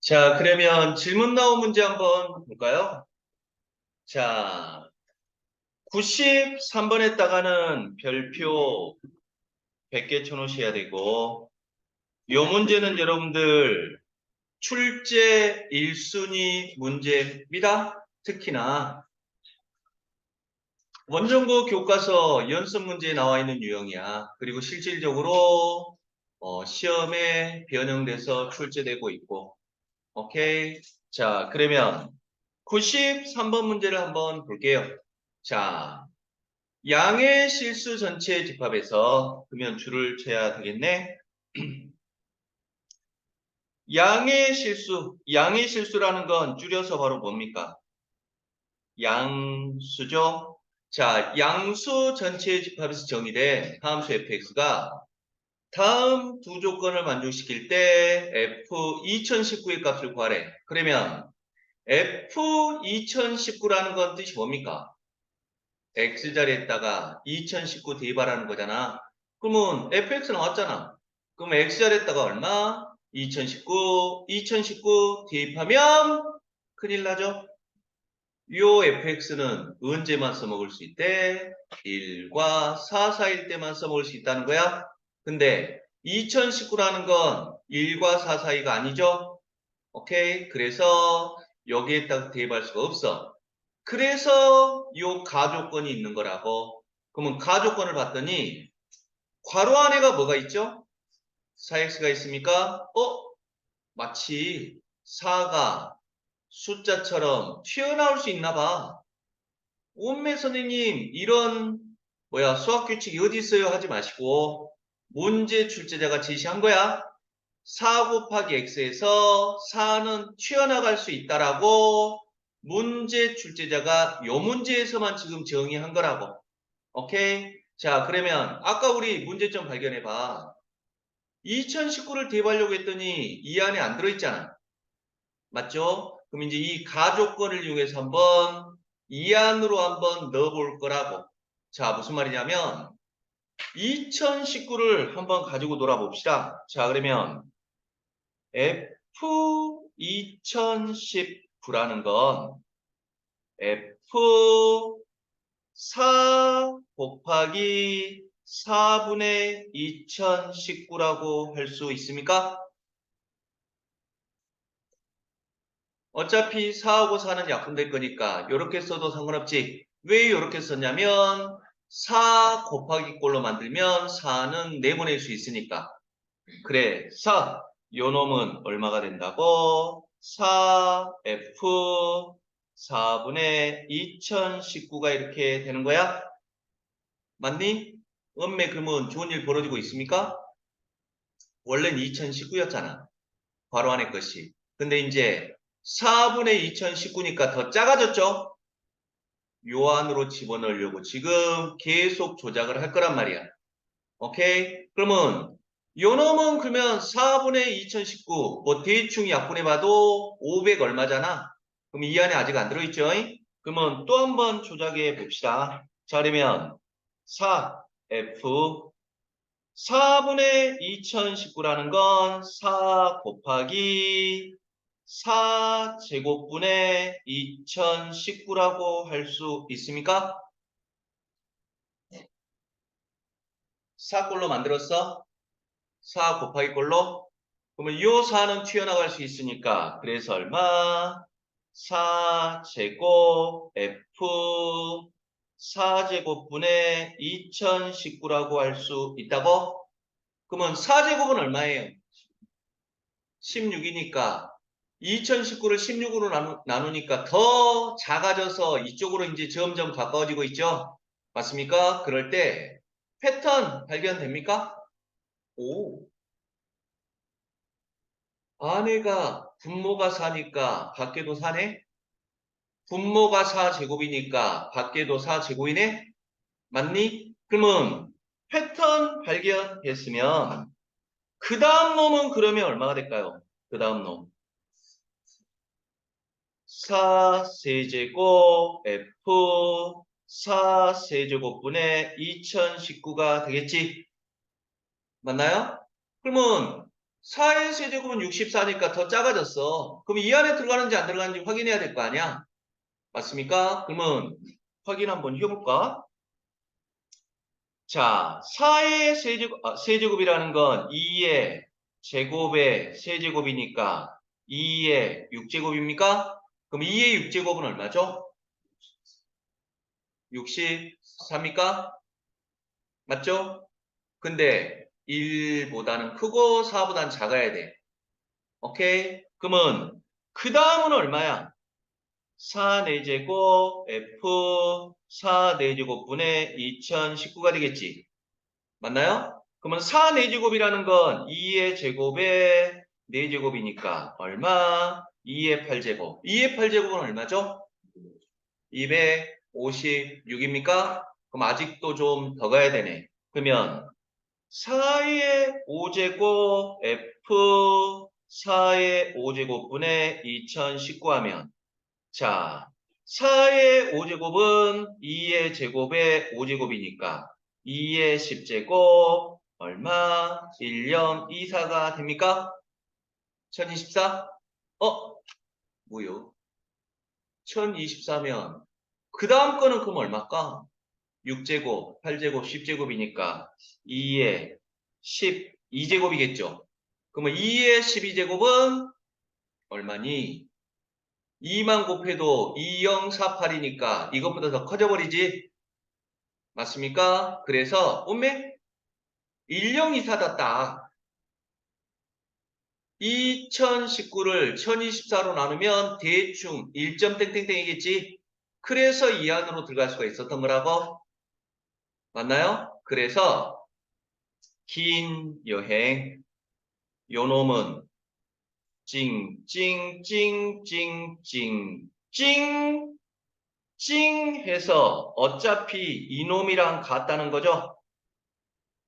자, 그러면 질문 나온 문제 한번 볼까요? 자, 93번에다가는 별표 100개 쳐놓으셔야 되고, 요 문제는 여러분들 출제 1순위 문제입니다. 특히나 원정고 교과서 연습 문제에 나와 있는 유형이야. 그리고 실질적으로 시험에 변형돼서 출제되고 있고, 오케이. 자, 그러면 93번 문제를 한번 볼게요. 자, 양의 실수 전체 집합에서 그러면 줄을 쳐야 되겠네. 양의 실수라는 건 줄여서 바로 뭡니까? 양수죠. 자, 양수 전체 집합에서 정의된 함수 fx가 다음 두 조건을 만족시킬 때 f 2019의 값을 구하래. 그러면 f 2019라는 건 뜻이 뭡니까? x자리에다가 2019 대입하라는 거잖아. 그러면 fx 나왔잖아. 그럼 x자리에다가 얼마? 2019 대입하면 큰일 나죠. 요 fx는 언제만 써먹을 수 있대? 1과 4 사이일 때만 써먹을 수 있다는 거야. 근데 2019라는 건 1과 4 사이가 아니죠? 오케이? 그래서 여기에다가 대입할 수가 없어. 그래서 요 가조건이 있는 거라고. 그러면 가조건을 봤더니 괄호 안에가 뭐가 있죠? 4x가 있습니까? 마치 4가 숫자처럼 튀어나올 수 있나 봐. 온매 선생님 이런 수학 규칙이 어디 있어요 하지 마시고 문제 출제자가 제시한 거야. 4 곱하기 x에서 4는 튀어나갈 수 있다라고 문제 출제자가 요 문제에서만 지금 정의한 거라고. 오케이? 자, 그러면 아까 우리 문제점 발견해봐. 2019를 대입하려고 했더니 이 안에 안 들어있잖아. 맞죠? 그럼 이제 이 가조건을 이용해서 한번 이 안으로 한번 넣어볼 거라고. 자, 무슨 말이냐면 2019를 한번 가지고 놀아봅시다. 자, 그러면 F2019라는 건 F 4 곱하기 4분의 2019라고 할 수 있습니까? 어차피 4하고 4는 약분될 거니까 이렇게 써도 상관없지. 왜 이렇게 썼냐면 4 곱하기 꼴로 만들면 4는 내보낼 수 있으니까. 그래, 4. 요 놈은 얼마가 된다고? 4F 4분의 2019가 이렇게 되는 거야? 맞니? 음매 그러면 좋은 일 벌어지고 있습니까? 원래는 2019였잖아. 괄호 안의 것이. 근데 이제 4분의 2019니까 더 작아졌죠? 요 안으로 집어넣으려고 지금 계속 조작을 할 거란 말이야. 오케이? 그러면 요 놈은 그러면 4분의 2019 뭐 대충 약분해봐도 500 얼마잖아. 그럼 이 안에 아직 안 들어있죠? 그러면 또 한번 조작해 봅시다. 자, 그러면 4F 4분의 2019라는 건 4 곱하기 4제곱분의 2019라고 할 수 있습니까? 4꼴로 만들었어? 4 곱하기 꼴로? 그러면 요 4는 튀어나갈 수 있으니까 그래서 얼마? 4제곱 F 4제곱분의 2019라고 할 수 있다고? 그러면 4제곱은 얼마예요? 16이니까 2019를 16으로 나누니까 더 작아져서 이쪽으로 이제 점점 가까워지고 있죠? 맞습니까? 그럴 때 패턴 발견됩니까? 오, 아내가 분모가 4니까 밖에도 4네? 분모가 4제곱이니까 밖에도 4제곱이네? 맞니? 그러면 패턴 발견했으면 그 다음 놈은 그러면 얼마가 될까요? 그 다음 놈. 4 세제곱 F 4 세제곱분의 2019가 되겠지? 맞나요? 그러면 4의 세제곱은 64니까 더 작아졌어. 그럼 이 안에 들어가는지 안 들어가는지 확인해야 될 거 아니야? 맞습니까? 그러면 확인 한번 해볼까? 자, 4의 세제곱이라는 건 2의 제곱의 세제곱이니까 2의 6제곱입니까? 그럼 2의 6제곱은 얼마죠? 64입니까? 맞죠? 근데 1보다는 크고 4보다는 작아야 돼. 오케이? 그러면 그 다음은 얼마야? 4 4제곱 F 4 4제곱분의 2019가 되겠지. 맞나요? 그러면 4 4제곱이라는 건 2의 제곱의 4제곱이니까 얼마? 2의 8제곱. 2의 8제곱은 얼마죠? 256입니까? 그럼 아직도 좀 더 가야 되네. 그러면 4의 5제곱 F 4의 5제곱분의 2019 하면 자 4의 5제곱은 2의 제곱의 5제곱이니까 2의 10제곱 얼마? 1024가 됩니까? 1024? 뭐요? 1024면 그 다음 거는 그럼 얼마일까? 6제곱, 8제곱, 10제곱이니까 2의 12제곱이겠죠. 그러면 2의 12제곱은 얼마니? 2만 곱해도 2048이니까 이것보다 더 커져버리지? 맞습니까? 그래서 오메 1024다 딱 2019를 1024로 나누면 대충 1점 땡땡땡이겠지? 그래서 이 안으로 들어갈 수가 있었던 거라고? 맞나요? 그래서 긴 여행 요놈은 찡찡찡찡찡찡 해서 어차피 이놈이랑 같다는 거죠.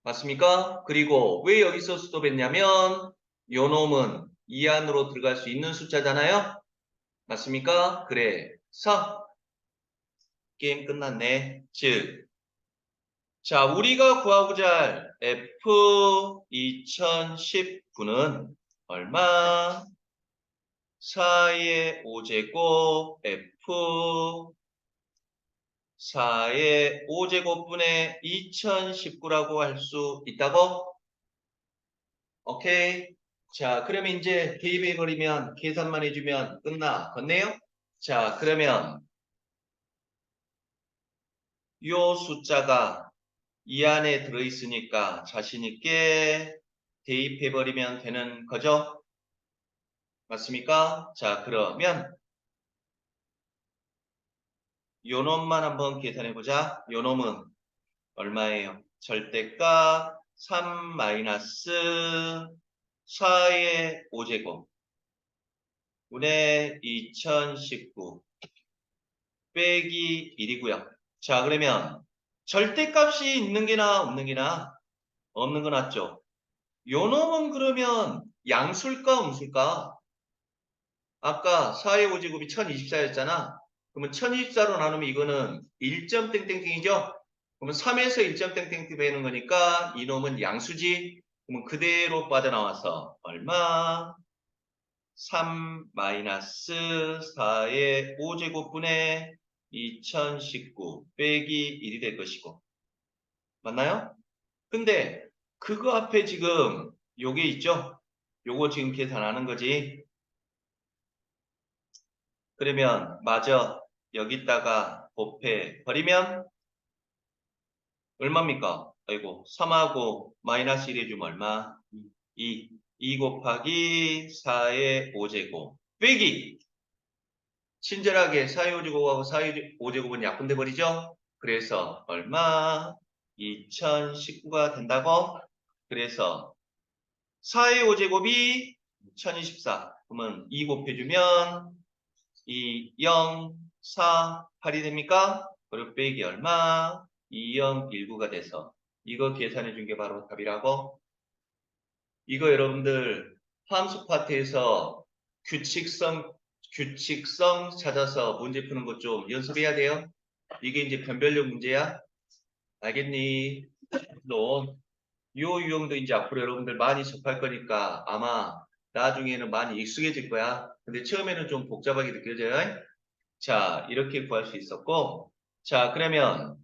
맞습니까? 그리고 왜 여기서 스톱했냐면 요놈은 이 안으로 들어갈 수 있는 숫자잖아요. 맞습니까? 그래서 게임 끝났네. 즉, 자 우리가 구하고자 할 F 2019는 얼마? 4의 5제곱 F 4의 5제곱분의 2019라고 할 수 있다고? 오케이. 자, 그러면 이제 대입해버리면 계산만 해주면 끝났네요. 자, 그러면 요 숫자가 이 안에 들어있으니까 자신있게 대입해버리면 되는 거죠? 맞습니까? 자, 그러면 요 놈만 한번 계산해보자. 요 놈은 얼마예요? 절대값 3 마이너스 4의 5제곱 분의 2019 빼기 1이고요. 자, 그러면 절대값이 있는 게나 없는 게나 없는 거 낫죠? 요 놈은 그러면 양수일까 음수일까? 아까 4의 5제곱이 1024였잖아. 그러면 1024로 나누면 이거는 1점 땡땡땡이죠? 그러면 3에서 1점 땡땡땡 빼는 거니까 이놈은 양수지? 그러면 그대로 빠져나와서 얼마? 3 마이너스 4의 5제곱분의 2019 빼기 1이 될 것이고. 맞나요? 근데 그거 앞에 지금 요게 있죠? 요거 지금 계산하는 거지. 그러면 마저 여기다가 곱해 버리면 얼마입니까? 아이고 3하고 마이너스 1 해주면 얼마? 2. 2 곱하기 4의 5제곱 빼기 친절하게 4의 5제곱하고 4의 5제곱은 약분돼 버리죠? 그래서 얼마? 2019가 된다고? 그래서 4의 5제곱이 1024. 그러면 2 곱해주면 2, 0, 4, 8이 됩니까? 그리고 빼기 얼마? 2, 0, 19가 돼서 이거 계산해 준 게 바로 답이라고? 이거 여러분들 함수 파트에서 규칙성 찾아서 문제 푸는 것 좀 연습해야 돼요. 이게 이제 변별력 문제야. 알겠니? 너 요 유형도 이제 앞으로 여러분들 많이 접할 거니까 아마 나중에는 많이 익숙해질 거야. 근데 처음에는 좀 복잡하게 느껴져요. 자, 이렇게 구할 수 있었고. 자, 그러면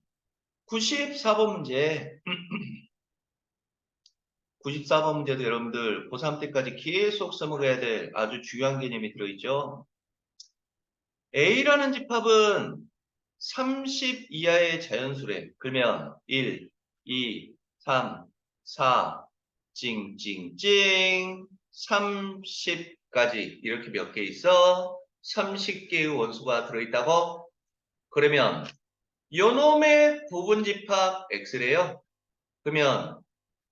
94번 문제. 94번 문제도 여러분들 고3 때까지 계속 써먹어야 될 아주 중요한 개념이 들어있죠. A라는 집합은 30 이하의 자연수래. 그러면 1, 2, 3, 4, 찡찡찡 30까지 이렇게 몇 개 있어? 30개의 원소가 들어있다고? 그러면 요놈의 부분집합 X래요. 그러면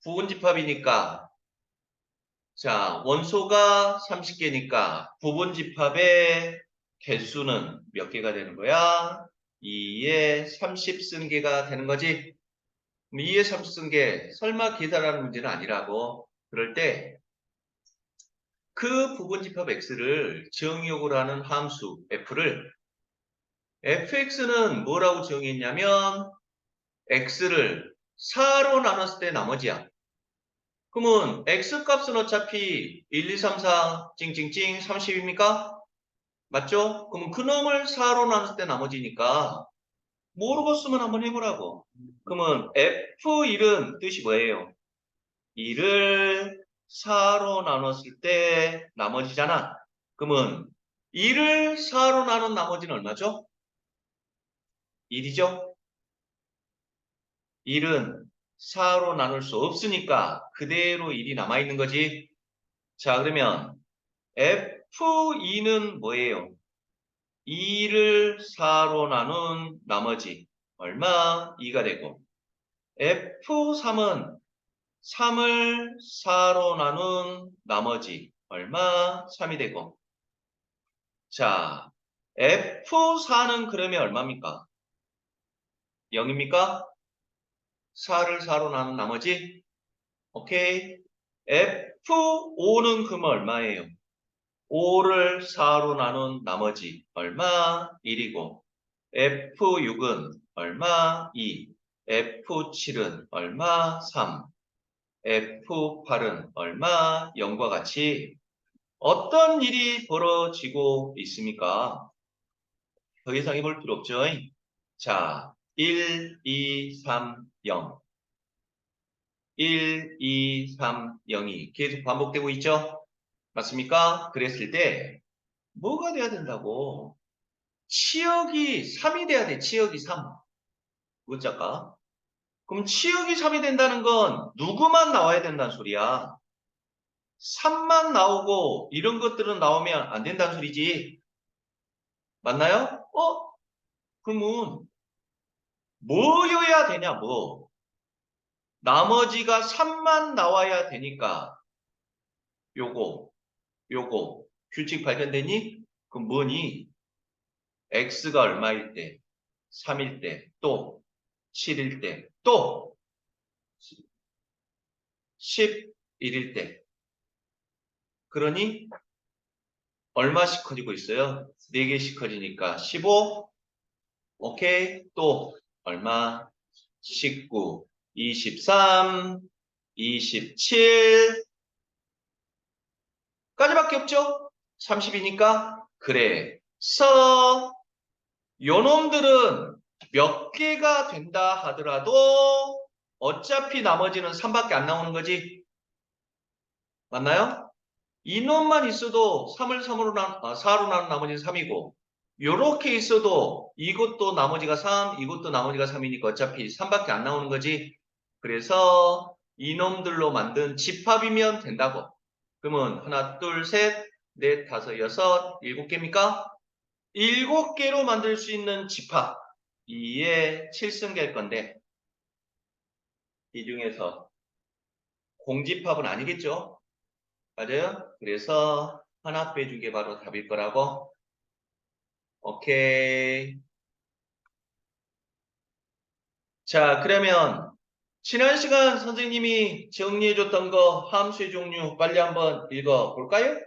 부분집합이니까 자 원소가 30개니까 부분집합의 개수는 몇 개가 되는 거야? 2에 30 쓴 개가 되는 거지? 2에 30 쓴 개 설마 계산하는 문제는 아니라고. 그럴 때 그 부분집합 X를 정의역으로 하는 함수 F를 fx는 뭐라고 정의했냐면 x를 4로 나눴을 때 나머지야. 그러면 x값은 어차피 1, 2, 3, 4 찡찡찡 30입니까? 맞죠? 그러면 그놈을 4로 나눴을 때 나머지니까 모르고 쓰면 한번 해보라고. 그러면 F1은 뜻이 뭐예요? 1을 4로 나눴을 때 나머지잖아. 그러면 1을 4로 나눈 나머지는 얼마죠? 1이죠? 1은 4로 나눌 수 없으니까 그대로 1이 남아있는 거지. 자, 그러면 F2는 뭐예요? 2를 4로 나눈 나머지 얼마? 2가 되고 F3은 3을 4로 나눈 나머지 얼마? 3이 되고 자, F4는 그러면 얼마입니까? 0입니까? 4를 4로 나눈 나머지 오케이. F5는 그러면 얼마예요? 5를 4로 나눈 나머지 얼마? 1이고 F6은 얼마? 2 F7은 얼마? 3 F8은 얼마? 0과 같이 어떤 일이 벌어지고 있습니까? 더 이상 해볼 필요 없죠? 자, 1, 2, 3, 0 1, 2, 3, 0이 계속 반복되고 있죠? 맞습니까? 그랬을 때 뭐가 돼야 된다고? 치역이 3이 돼야 돼. 치역이 3. 그것자가. 그럼 치역이 3이 된다는 건 누구만 나와야 된다는 소리야. 3만 나오고 이런 것들은 나오면 안 된다는 소리지. 맞나요? 그러면 뭐여야 되냐 뭐. 나머지가 3만 나와야 되니까 요거 요거 규칙 발견되니? 그럼 뭐니? x가 얼마일 때? 3일 때, 또 7일 때, 또 11일 때. 그러니 얼마씩 커지고 있어요? 4개씩 커지니까 15, 오케이, 또 얼마? 19, 23, 27 까지밖에 없죠? 30이니까 그래서 요놈들은 몇 개가 된다 하더라도 어차피 나머지는 3밖에 안 나오는 거지. 맞나요? 이놈만 있어도 3을 4로 나눈 나머지는 3이고 요렇게 있어도 이것도 나머지가 3, 이것도 나머지가 3이니까 어차피 3밖에 안 나오는 거지. 그래서 이놈들로 만든 집합이면 된다고. 그러면 하나, 둘, 셋, 넷, 다섯, 여섯, 7개입니까? 7개로 만들 수 있는 집합 2의 7승계일 건데 이 중에서 공집합은 아니겠죠? 맞아요? 그래서 하나 빼준 게 바로 답일 거라고. 오케이. 자, 그러면 지난 시간 선생님이 정리해줬던 거 함수의 종류 빨리 한번 읽어볼까요?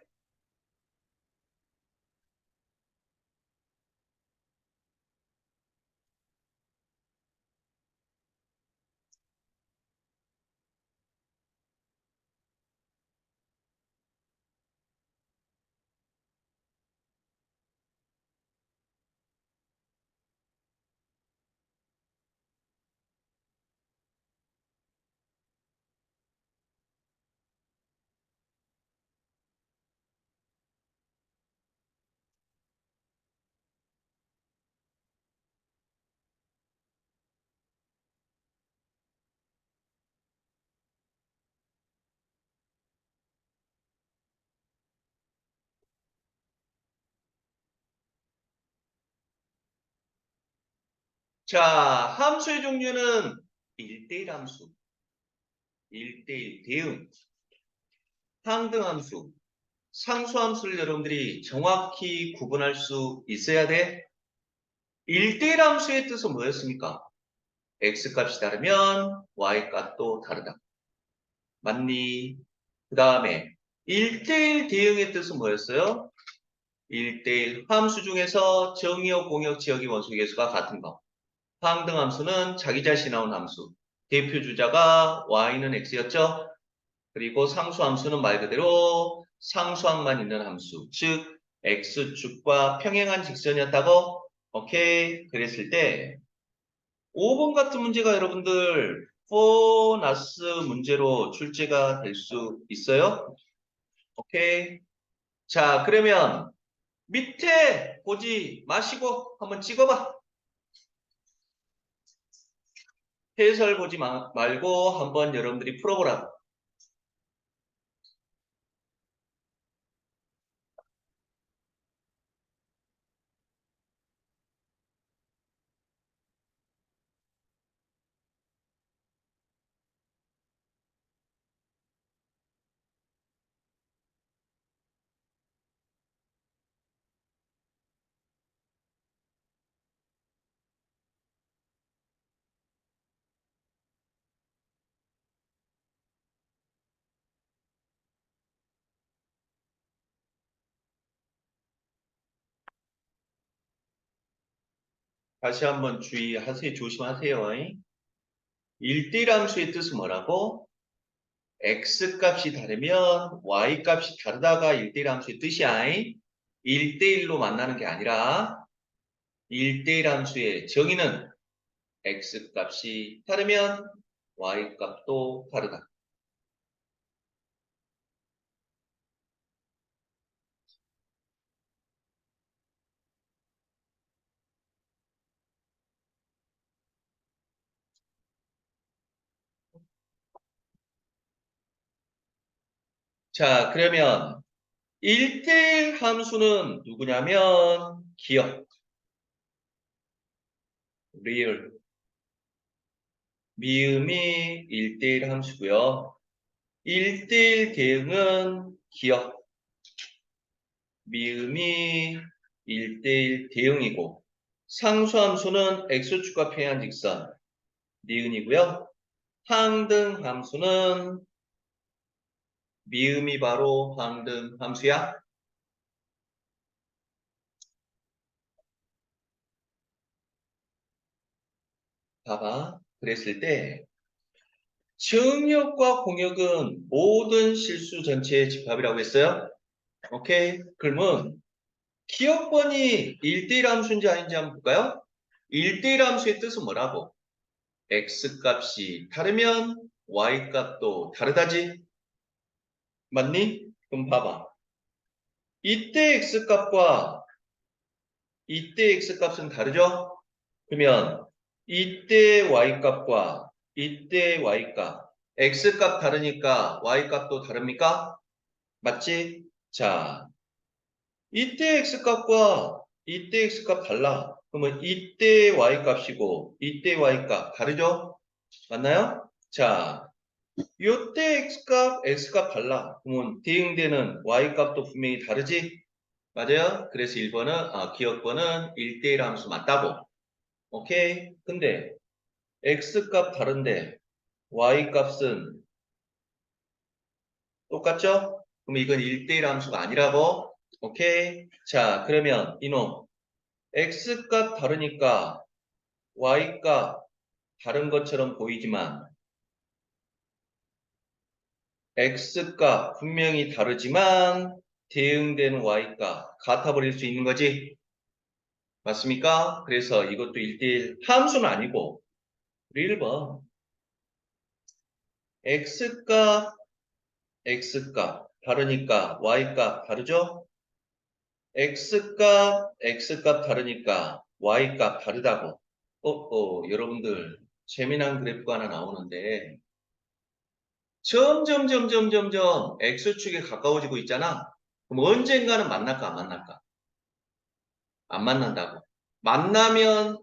자, 함수의 종류는 1대1 함수, 1대1 대응, 항등함수, 상수함수를 여러분들이 정확히 구분할 수 있어야 돼. 1대1 함수의 뜻은 뭐였습니까? x값이 다르면 y값도 다르다. 맞니? 그 다음에 1대1 대응의 뜻은 뭐였어요? 1대1 함수 중에서 정의역, 공역, 지역의 원소 개수가 같은 거. 항등함수는 자기 자신이 나온 함수. 대표 주자가 y는 x였죠? 그리고 상수함수는 말 그대로 상수항만 있는 함수. 즉 x축과 평행한 직선이었다고? 오케이. 그랬을 때 5번 같은 문제가 여러분들 포나스 문제로 출제가 될 수 있어요. 오케이. 자, 그러면 밑에 보지 마시고 한번 찍어봐. 해설 보지 말고 한번 여러분들이 풀어보라고. 다시 한번 주의하세요. 조심하세요. 1대1 함수의 뜻은 뭐라고? x값이 다르면 y값이 다르다가 1대1 함수의 뜻이야. 1대1로 만나는 게 아니라 1대1 함수의 정의는 x값이 다르면 y값도 다르다. 자, 그러면 1대1 함수는 누구냐면 기억, real, 미음이 1대1 함수고요. 1대1 대응은 기억, 미음이 1대1 대응이고 상수함수는 x축과 평행한 직선, 니은이고요. 항등함수는 미음이 바로 항등함수야. 봐봐. 그랬을 때 정역과 공역은 모든 실수 전체의 집합이라고 했어요. 오케이. 그러면 기억번이 1대1 함수인지 아닌지 한번 볼까요? 1대1 함수의 뜻은 뭐라고? x값이 다르면 y값도 다르다지? 맞니? 그럼 봐봐. 이때 x값과 이때 x값은 다르죠? 그러면 이때 y값과 이때 y값 x값 다르니까 y값도 다릅니까? 맞지? 자, 이때 x값과 이때 x값 달라. 그러면 이때 y값이고 이때 y값 다르죠? 맞나요? 자, 요때 x값 달라. 그러면 대응되는 y값도 분명히 다르지? 맞아요? 그래서 1번은, 기억번은 1대1 함수 맞다고. 오케이? 근데 x값 다른데 y값은 똑같죠? 그럼 이건 1대1 함수가 아니라고? 오케이? 자, 그러면 이놈 x값 다르니까 y값 다른 것처럼 보이지만 x값 분명히 다르지만 대응되는 y값 같아 버릴 수 있는 거지. 맞습니까? 그래서 이것도 1대1 함수는 아니고 우리 1번 x값 x값 다르니까 y값 다르죠? x값 다르니까 y값 다르다고. 여러분들 재미난 그래프가 하나 나오는데 점점 x축에 가까워지고 있잖아. 그럼 언젠가는 만날까 안 만날까? 안 만난다고. 만나면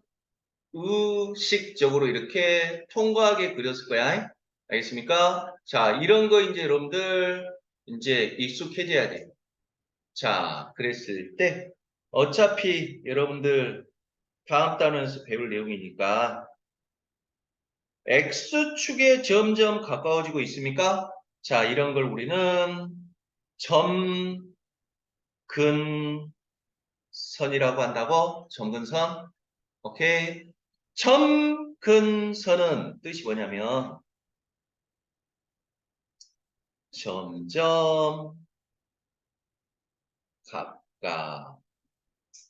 의식적으로 이렇게 통과하게 그렸을 거야. 알겠습니까? 자, 이런 거 이제 여러분들 이제 익숙해져야 돼. 자, 그랬을 때 어차피 여러분들 다음 단원에서 배울 내용이니까 X축에 점점 가까워지고 있습니까? 자, 이런 걸 우리는 점근선이라고 한다고? 점근선. 오케이. 점근선은 뜻이 뭐냐면 점점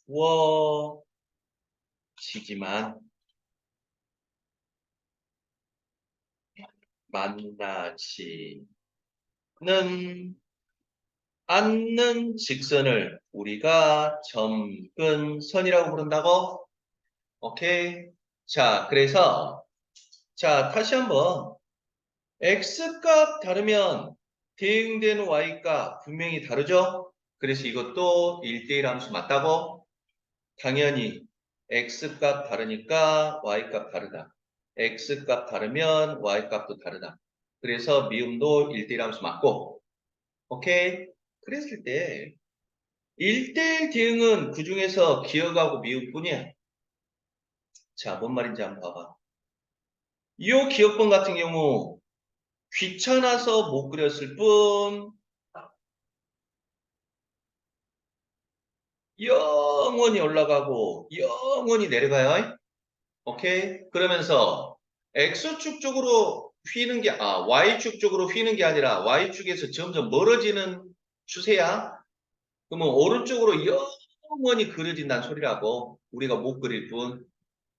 가까워지지만 만나지는 않는 직선을 우리가 점근선이라고 부른다고? 오케이. 자, 그래서 자, 다시 한번 x값 다르면 대응되는 y값 분명히 다르죠? 그래서 이것도 1대1 함수 맞다고? 당연히 x값 다르니까 y값 다르다. x값 다르면 y값도 다르다. 그래서 미음도 1대1 함수 맞고 오케이? 그랬을 때 1대1 대응은 그 중에서 기억하고 미음뿐이야. 자, 뭔 말인지 한번 봐봐. 이 기억번 같은 경우 귀찮아서 못 그렸을 뿐 영원히 올라가고 영원히 내려가요. 오케이? 그러면서 X축 쪽으로 휘는 게, Y축 쪽으로 휘는 게 아니라 Y축에서 점점 멀어지는 추세야. 그러면 오른쪽으로 영원히 그려진다는 소리라고. 우리가 못 그릴 뿐.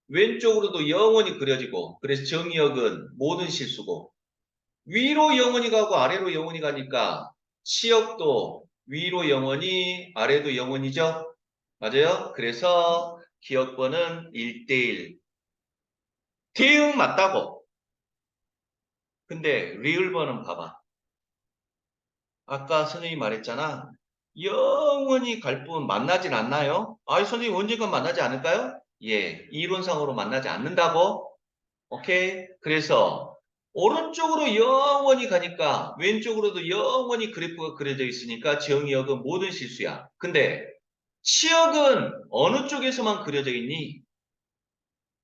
왼쪽으로도 영원히 그려지고. 그래서 정의역은 모든 실수고. 위로 영원히 가고 아래로 영원히 가니까 치역도 위로 영원히 아래도 영원히죠. 맞아요? 그래서 기억번은 1대1. 대응 맞다고. 근데 리을번은 봐봐. 아까 선생님이 말했잖아. 영원히 갈 뿐 만나진 않나요? 아이 선생님 언젠간 만나지 않을까요? 예, 이론상으로 만나지 않는다고. 오케이? 그래서 오른쪽으로 영원히 가니까 왼쪽으로도 영원히 그래프가 그려져 있으니까 정의역은 모든 실수야. 근데 치역은 어느 쪽에서만 그려져 있니?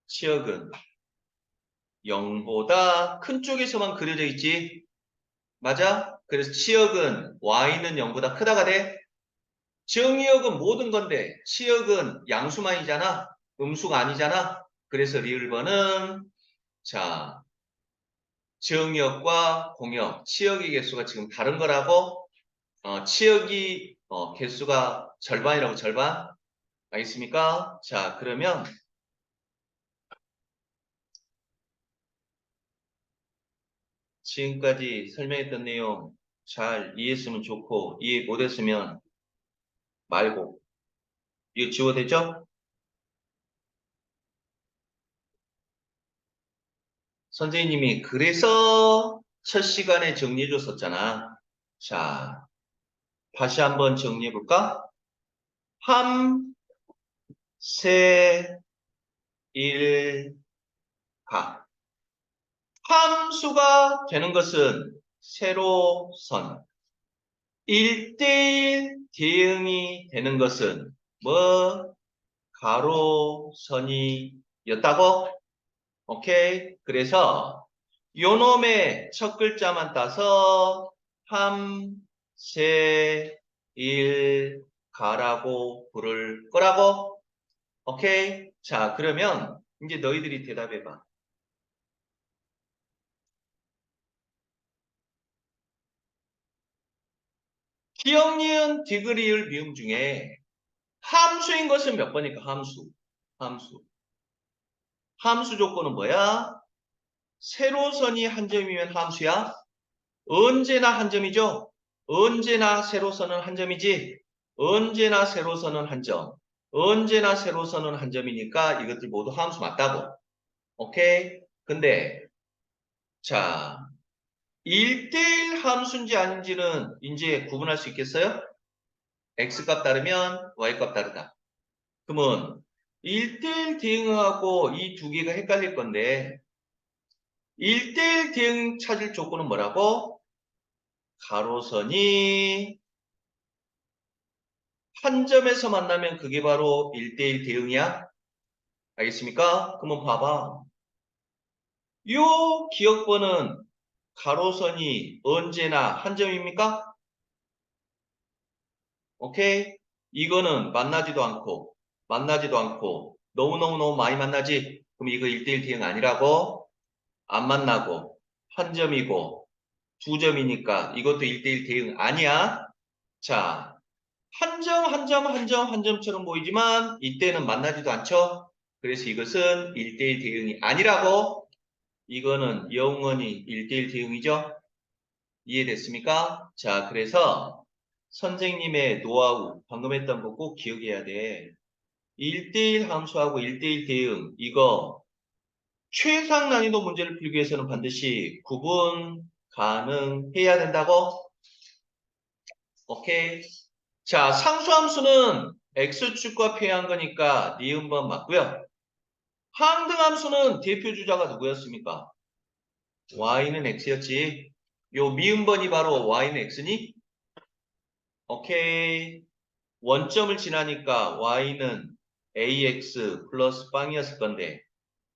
치역은 0보다 큰 쪽에서만 그려져 있지. 맞아? 그래서 치역은 y는 0보다 크다가 돼. 정의역은 모든 건데 치역은 양수만이잖아. 음수가 아니잖아. 그래서 리을번은 자 정역과 공역, 치역의 개수가 지금 다른 거라고 치역이 개수가 절반이라고 절반 알겠습니까? 자 그러면 지금까지 설명했던 내용 잘 이해했으면 좋고 이해 못했으면 말고 이거 지워되죠? 선생님이 그래서 첫 시간에 정리해 줬었잖아. 자 다시 한번 정리해 볼까? 함, 세, 일, 가. 함수가 되는 것은 세로선. 1대1 대응이 되는 것은 뭐? 가로선이었다고? 오케이. 그래서 요놈의 첫 글자만 따서 함, 세, 일, 가라고 부를 거라고? 오케이. 자, 그러면 이제 너희들이 대답해봐. 기억, 니은, 디귿, 미음 중에 함수인 것은 몇 번일까? 함수. 함수. 함수 조건은 뭐야? 세로선이 한 점이면 함수야? 언제나 한 점이죠? 언제나 세로선은 한 점이지? 언제나 세로선은 한 점. 언제나 세로선은 한 점이니까 이것들 모두 함수 맞다고. 오케이? 근데 자 1대1 함수인지 아닌지는 이제 구분할 수 있겠어요? x값 다르면 y값 다르다. 그러면 1대1 대응하고 이 두 개가 헷갈릴 건데 1대1 대응 찾을 조건은 뭐라고? 가로선이 한 점에서 만나면 그게 바로 1대1 대응이야. 알겠습니까? 그러면 봐봐. 요 기억번은 가로선이 언제나 한 점입니까? 오케이? 이거는 만나지도 않고, 너무너무너무 많이 만나지? 그럼 이거 1대1 대응 아니라고? 안 만나고, 한 점이고, 두 점이니까 이것도 1대1 대응 아니야? 자, 한 점, 한 점, 한 점, 한 점처럼 보이지만 이때는 만나지도 않죠? 그래서 이것은 1대1 대응이 아니라고? 이거는 영원히 1대1 대응이죠? 이해됐습니까? 자, 그래서 선생님의 노하우, 방금 했던 거 꼭 기억해야 돼. 1대1 함수하고 1대1 대응, 이거 최상 난이도 문제를 풀기 위해서는 반드시 구분 가능해야 된다고? 오케이. 자, 상수함수는 x축과 표현한 거니까 니은번 맞고요. 항등함수는 대표 주자가 누구였습니까? y는 x였지. 요 미음번이 바로 y는 x니? 오케이. 원점을 지나니까 y는 ax 플러스 빵이었을 건데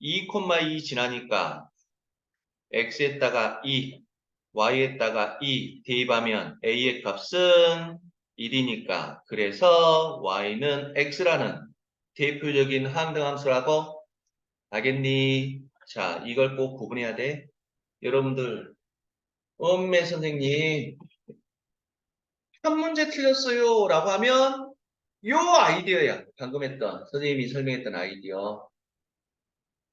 2,2 지나니까 x에다가 2, y에다가 2 대입하면 a의 값은 1이니까 그래서 y는 x라는 대표적인 항등함수라고 알겠니? 자, 이걸 꼭 구분해야 돼. 여러분들, 엄매 선생님 한 문제 틀렸어요 라고 하면 요 아이디어야. 방금 했던 선생님이 설명했던 아이디어.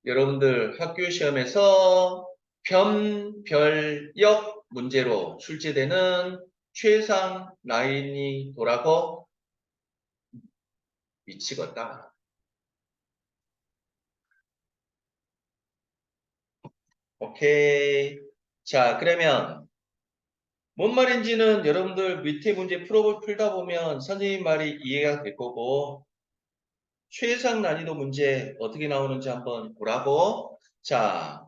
여러분들 학교 시험에서 변별역 문제로 출제되는 최상 라인이 도라고 미치겠다. 오케이. 자, 그러면 뭔 말인지는 여러분들 밑에 문제 풀다 보면 선생님 말이 이해가 될 거고 최상 난이도 문제 어떻게 나오는지 한번 보라고. 자,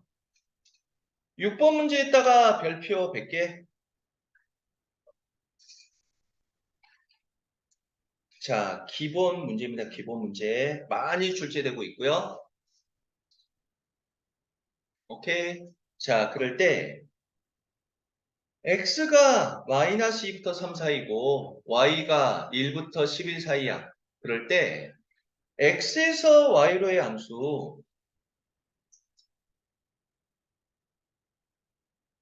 6번 문제에다가 별표 100개. 자, 기본 문제입니다. 기본 문제. 많이 출제되고 있고요. 오케이. 자, 그럴 때 x가 마이너스 2부터 3 사이고 y가 1부터 11 사이야. 그럴 때 x에서 y로의 함수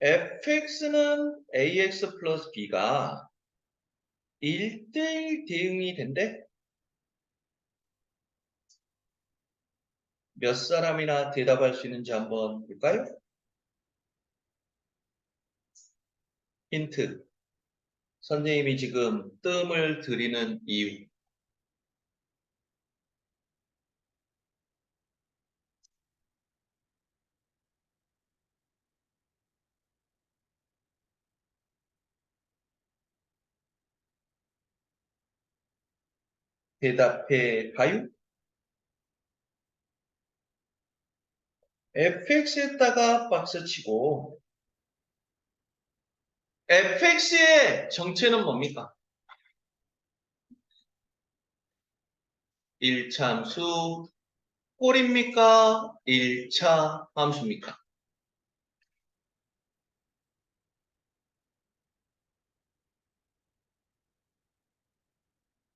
fx는 ax 플러스 b가 1대1 대응이 된대? 몇 사람이나 대답할 수 있는지 한번 볼까요? 힌트. 선생님이 지금 뜸을 들이는 이유. 대답해 봐요. fx에다가 박스 치고 fx의 정체는 뭡니까? 1차 함수 꼴입니까? 1차 함수입니까?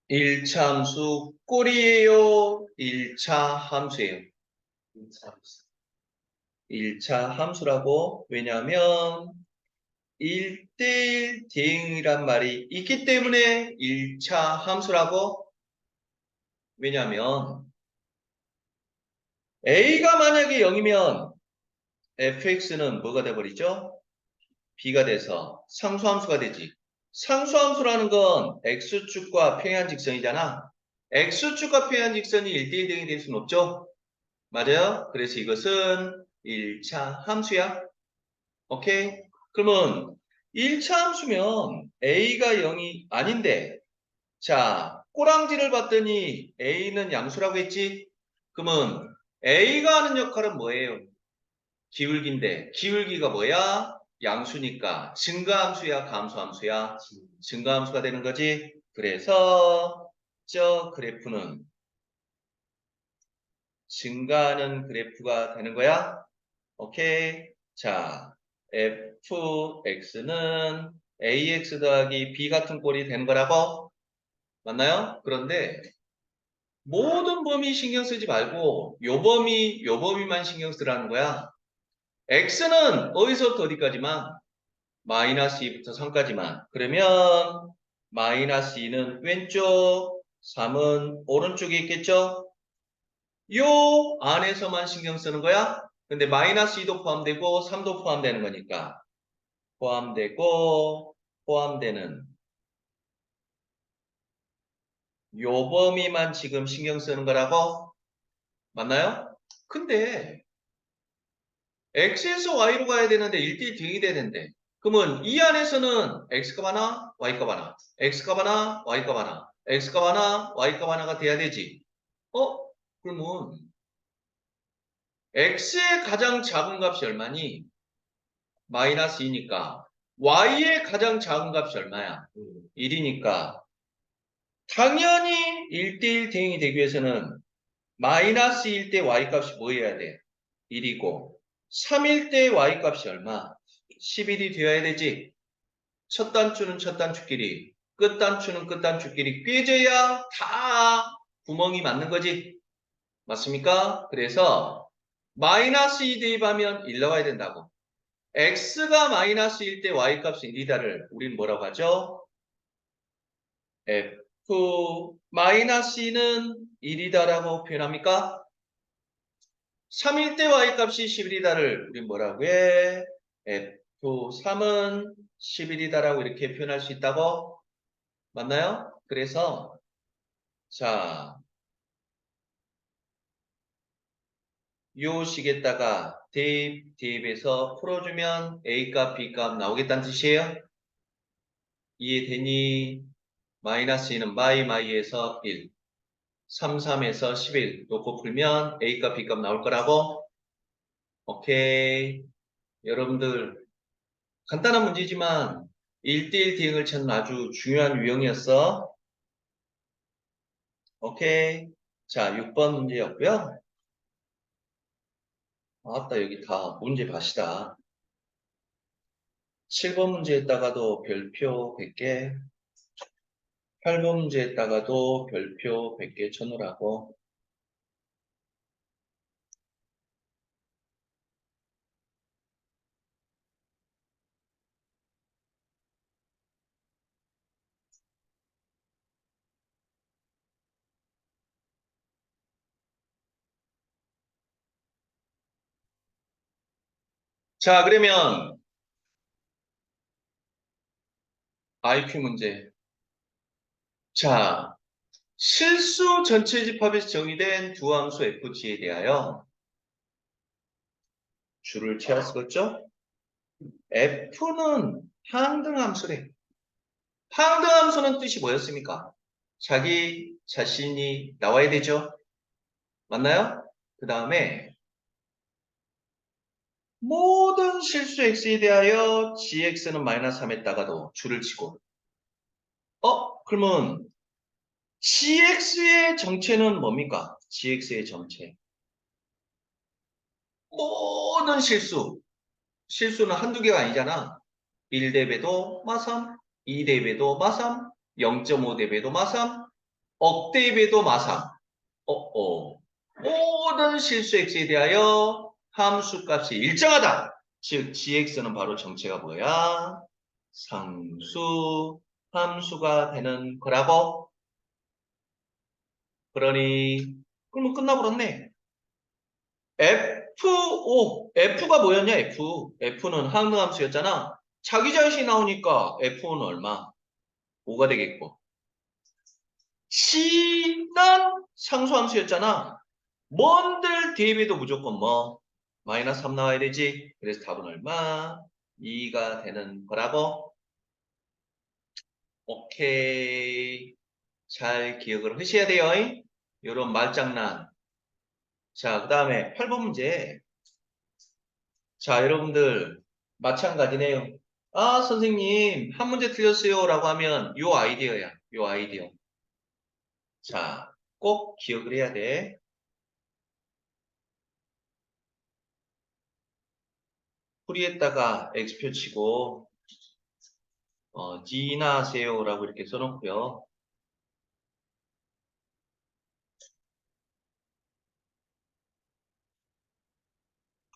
1차 함수 꼴이에요? 1차 함수예요? 1차 함수. 1차 함수라고? 왜냐하면 1대1 대응이란 말이 있기 때문에 1차 함수라고? 왜냐하면 a가 만약에 0이면 fx는 뭐가 돼버리죠? b가 돼서 상수함수가 되지. 상수함수라는 건 x축과 평행한 직선이잖아. x축과 평행한 직선이 1대1 대응이 될 수는 없죠? 맞아요? 그래서 이것은 1차 함수야. 오케이? 그러면 1차 함수면 a가 0이 아닌데 자, 꼬랑지를 봤더니 a는 양수라고 했지? 그러면 A가 하는 역할은 뭐예요? 기울기인데 기울기가 뭐야? 양수니까 증가함수야 감소함수야? 증가함수가 되는 거지. 그래서 저 그래프는 증가하는 그래프가 되는 거야. 오케이. 자, fx는 ax 더하기 b 같은 꼴이 되는 거라고? 맞나요? 그런데 모든 범위 신경 쓰지 말고 요 범위만 신경 쓰라는 거야. x는 어디서부터 어디까지만? 마이너스 2부터 3까지만. 그러면 마이너스 2는 왼쪽, 3은 오른쪽에 있겠죠? 요 안에서만 신경 쓰는 거야? 근데 마이너스 2도 포함되고 3도 포함되는 거니까 포함되고 포함되는 요 범위만 지금 신경 쓰는 거라고? 맞나요? 근데 x에서 y로 가야 되는데 1대1 대응이 되는데 그러면 이 안에서는 x값 하나, y값 하나, x값 하나, y값 하나, x값 하나, y값 하나가 돼야 되지. 그러면 x의 가장 작은 값이 얼마니? 마이너스 2니까 y의 가장 작은 값이 얼마야? 1이니까 당연히 1대1 대응이 되기 위해서는 마이너스 1 때 y값이 뭐 해야 돼? 1이고 3일 때 y값이 얼마? 11이 되어야 되지. 첫 단추는 첫 단추끼리 끝 단추는 끝 단추끼리 꿰져야 다 구멍이 맞는 거지. 맞습니까? 그래서 마이너스 2 대입하면 1 나와야 된다고. x가 마이너스 1 때 y값이 1이다를 우리는 뭐라고 하죠? f 마이너스 2는 1이다라고 표현합니까? 3일 때 y값이 11이다를 우린 뭐라고 해? F3은 11이다라고 이렇게 표현할 수 있다고? 맞나요? 그래서 자, 요 식에다가 대입해서 풀어주면 A값, B값 나오겠다는 뜻이에요? 이해되니? 마이너스 2는 마이에서 1, 3에서 11 놓고 풀면 A값, B값 나올 거라고? 오케이. 여러분들 간단한 문제지만 1대1 대응을 찾는 아주 중요한 유형이었어. 오케이. 자, 6번 문제였고요. 아따, 여기 다 문제 밭이다. 7번 문제에다가도 별표 100개, 8번 문제에다가도 별표 100개 쳐놓으라고. 자, 그러면 IQ 문제. 자, 실수 전체 집합에서 정의된 두 함수 FG에 대하여 줄을 채워 쓰겠죠? F는 항등함수래. 항등함수는 뜻이 뭐였습니까? 자기 자신이 나와야 되죠? 맞나요? 그 다음에 모든 실수 x에 대하여 gx는 마이너스 3에다가도 줄을 치고 그러면 gx의 정체는 뭡니까? gx의 정체. 모든 실수는 한두 개가 아니잖아. 1대배도 마삼, 2대배도 마삼, 0.5대배도 마삼, 억대배도 마삼. 모든 실수 x에 대하여 함수값이 일정하다. 즉 gx는 바로 정체가 뭐야? 상수 함수가 되는 거라고. 그러니 그러면 끝나버렸네. F가 뭐였냐? F는 항등함수였잖아. 자기 자신이 나오니까 F는 얼마? 5가 되겠고. C는 상수함수였잖아. 뭔들 대입해도 무조건 뭐 마이너스 3 나와야 되지. 그래서 답은 얼마? 2가 되는 거라고. 오케이. 잘 기억을 하셔야 돼요. 요런 말장난 자, 그 다음에 8번 문제. 자, 여러분들 마찬가지네요. 아, 선생님, 한 문제 틀렸어요. 라고 하면 요 아이디어야. 요 아이디어. 자, 꼭 기억을 해야 돼. 풀이에다가 X표 치고 D나세요라고 이렇게 써놓고요.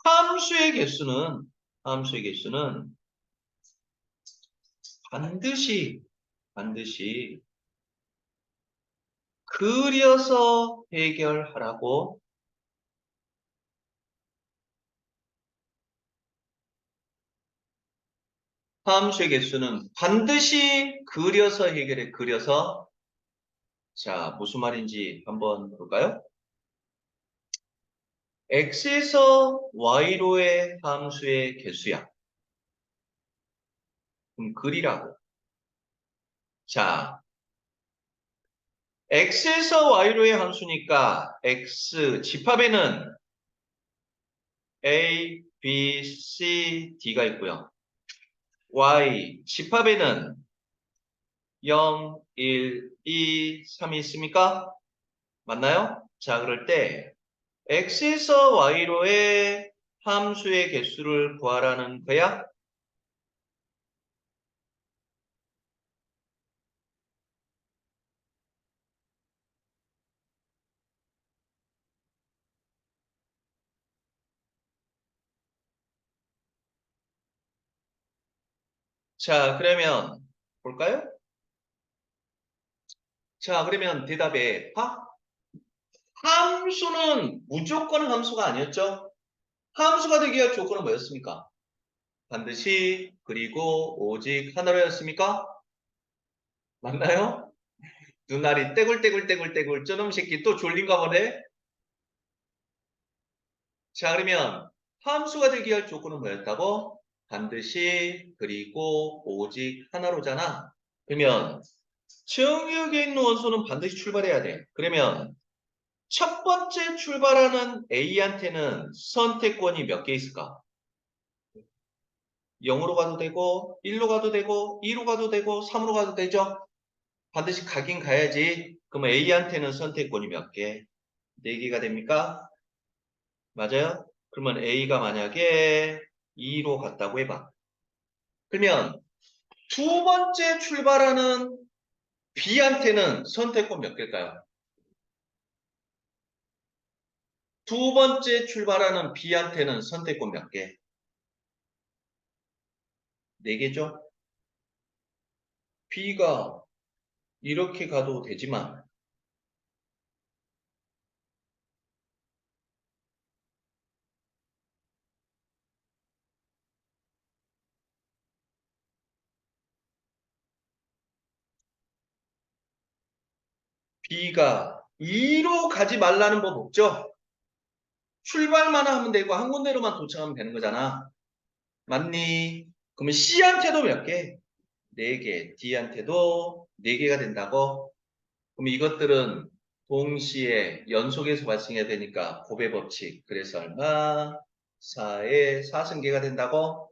함수의 개수는 반드시 그려서 해결하라고. 함수의 개수는 반드시 그려서 해결해. 그려서. 자, 무슨 말인지 한번 볼까요? x에서 y로의 함수의 개수야. 그럼 그리라고. 자, x에서 y로의 함수니까 x 집합에는 a, b, c, d가 있고요. y 집합에는 0, 1, 2, 3이 있습니까? 맞나요? 자, 그럴 때 x에서 y로의 함수의 개수를 구하라는 거야. 자, 그러면 볼까요? 자, 그러면 대답에 함수는 무조건 함수가 아니었죠? 함수가 되기 위한 조건은 뭐였습니까? 반드시 그리고 오직 하나로였습니까? 맞나요? 눈알이 떼굴떼굴떼굴떼굴 저놈 새끼 또 졸린가 보네? 자, 그러면 함수가 되기 위한 조건은 뭐였다고? 반드시 그리고 오직 하나로잖아. 그러면 정육에 있는 원소는 반드시 출발해야 돼. 그러면 첫 번째 출발하는 A한테는 선택권이 몇 개 있을까? 0으로 가도 되고 1로 가도 되고 2로 가도 되고 3으로 가도 되죠? 반드시 가긴 가야지. 그러면 A한테는 선택권이 몇 개? 4개가 됩니까? 맞아요? 그러면 A가 만약에 2로 갔다고 해봐. 그러면 두 번째 출발하는 B한테는 선택권 몇 개일까요? 두 번째 출발하는 B한테는 선택권 몇 개? 4개죠? B가 이렇게 가도 되지만 B가 2로 가지 말라는 법 없죠? 출발만 하면 되고 한 군데로만 도착하면 되는 거잖아. 맞니? 그러면 C한테도 몇 개? 4개. D한테도 4개가 된다고? 그럼 이것들은 동시에 연속해서 발생해야 되니까 곱의 법칙. 그래서 얼마? 4의 4승계가 된다고?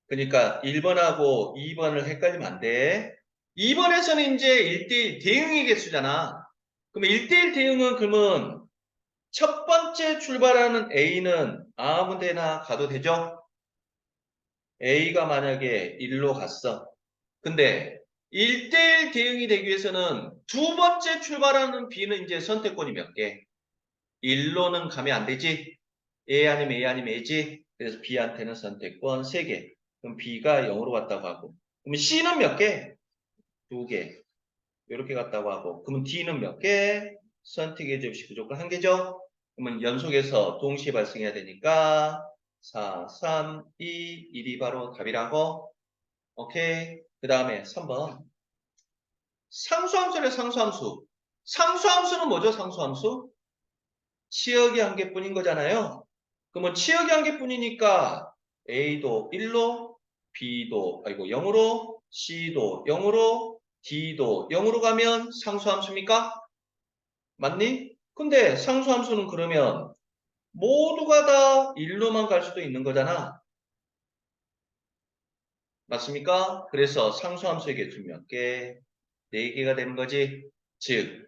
그러니까 1번하고 2번을 헷갈리면 안 돼. 2번에서는 이제 1대1 대응의 개수잖아. 그럼 1대1 대응은 그러면 첫 번째 출발하는 A는 아무 데나 가도 되죠? A가 만약에 1로 갔어. 근데 1대1 대응이 되기 위해서는 두 번째 출발하는 B는 이제 선택권이 몇 개? 1로는 가면 안 되지? A 아니면 A 아니면 A지? 그래서 B한테는 선택권 3개. 그럼 B가 0으로 갔다고 하고. 그럼 C는 몇 개? 2개. 이렇게 갔다고 하고. 그러면 D는 몇 개? 선택의 접시 무조건 1개죠? 그러면 연속해서 동시에 발생해야 되니까 4, 3, 2, 1이 바로 답이라고. 오케이. 그 다음에 3번. 상수함수래 상수함수. 상수함수는 뭐죠? 상수함수? 치역이 한 개뿐인 거잖아요. 그러면 치역이 한 개뿐이니까 A도 1로, B도 아이고 0으로, C도 0으로, D도 0으로 가면 상수함수입니까? 맞니? 근데 상수함수는 그러면 모두가 다 1로만 갈 수도 있는 거잖아. 맞습니까? 그래서 상수함수의 개수 몇 개? 4개가 되는 거지. 즉,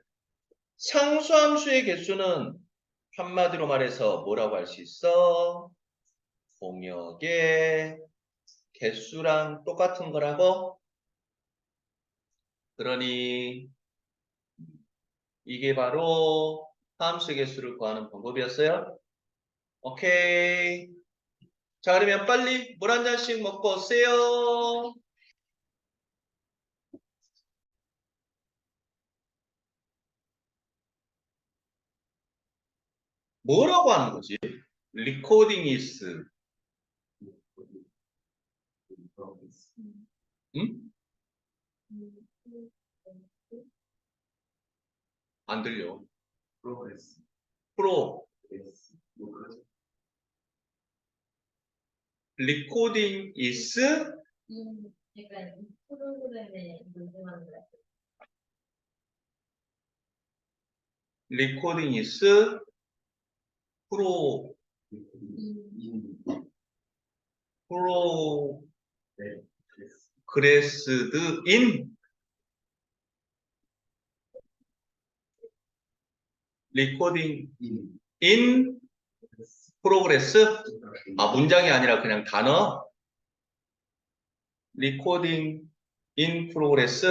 상수함수의 개수는 한마디로 말해서 뭐라고 할 수 있어? 공역의 개수랑 똑같은 거라고? 그러니 이게 바로 함수의 개수를 구하는 방법이었어요. 오케이. 자, 그러면 빨리 물 한 잔씩 먹고 오세요. 뭐라고 하는 거지? Recording is, 응? 안 들려. 프로그레스. 프로, 뭐 그러지? recording is, 약간 이 프로그램에 녹음하는 거. recording is, 프로, 네. progressed in, recording in progress? 아, 문장이 아니라 그냥 단어? recording in progress?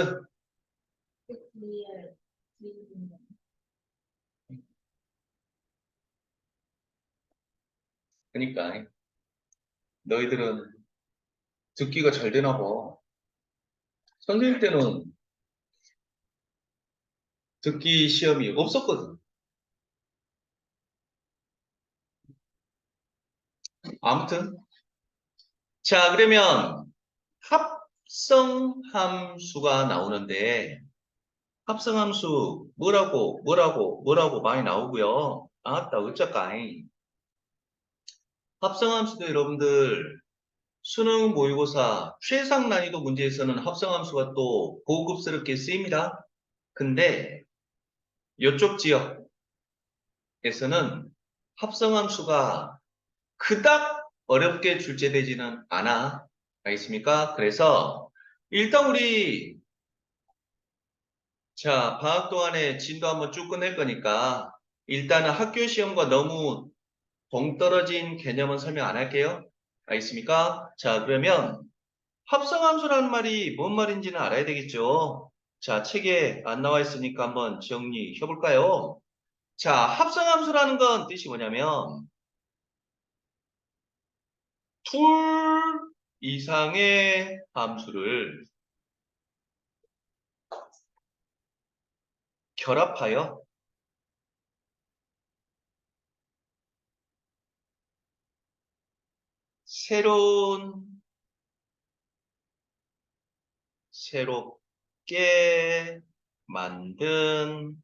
그러니까 너희들은 듣기가 잘 되나 봐. 선생님 때는 듣기 시험이 없었거든. 아무튼 자, 그러면 합성함수가 나오는데 합성함수 뭐라고 많이 나오고요. 아따 어쩌까잉. 합성함수도 여러분들 수능 모의고사 최상 난이도 문제에서는 합성함수가 또 고급스럽게 쓰입니다. 근데 이쪽 지역에서는 합성함수가 그닥 어렵게 출제되지는 않아. 알겠습니까? 그래서 일단 우리 자 방학 동안에 진도 한번 쭉 끝낼 거니까 일단은 학교 시험과 너무 동떨어진 개념은 설명 안 할게요. 알겠습니까? 자 그러면 합성함수라는 말이 뭔 말인지는 알아야 되겠죠. 자 책에 안 나와 있으니까 한번 정리해 볼까요? 자 합성함수라는 건 뜻이 뭐냐면 둘 이상의 함수를 결합하여 새롭게 만든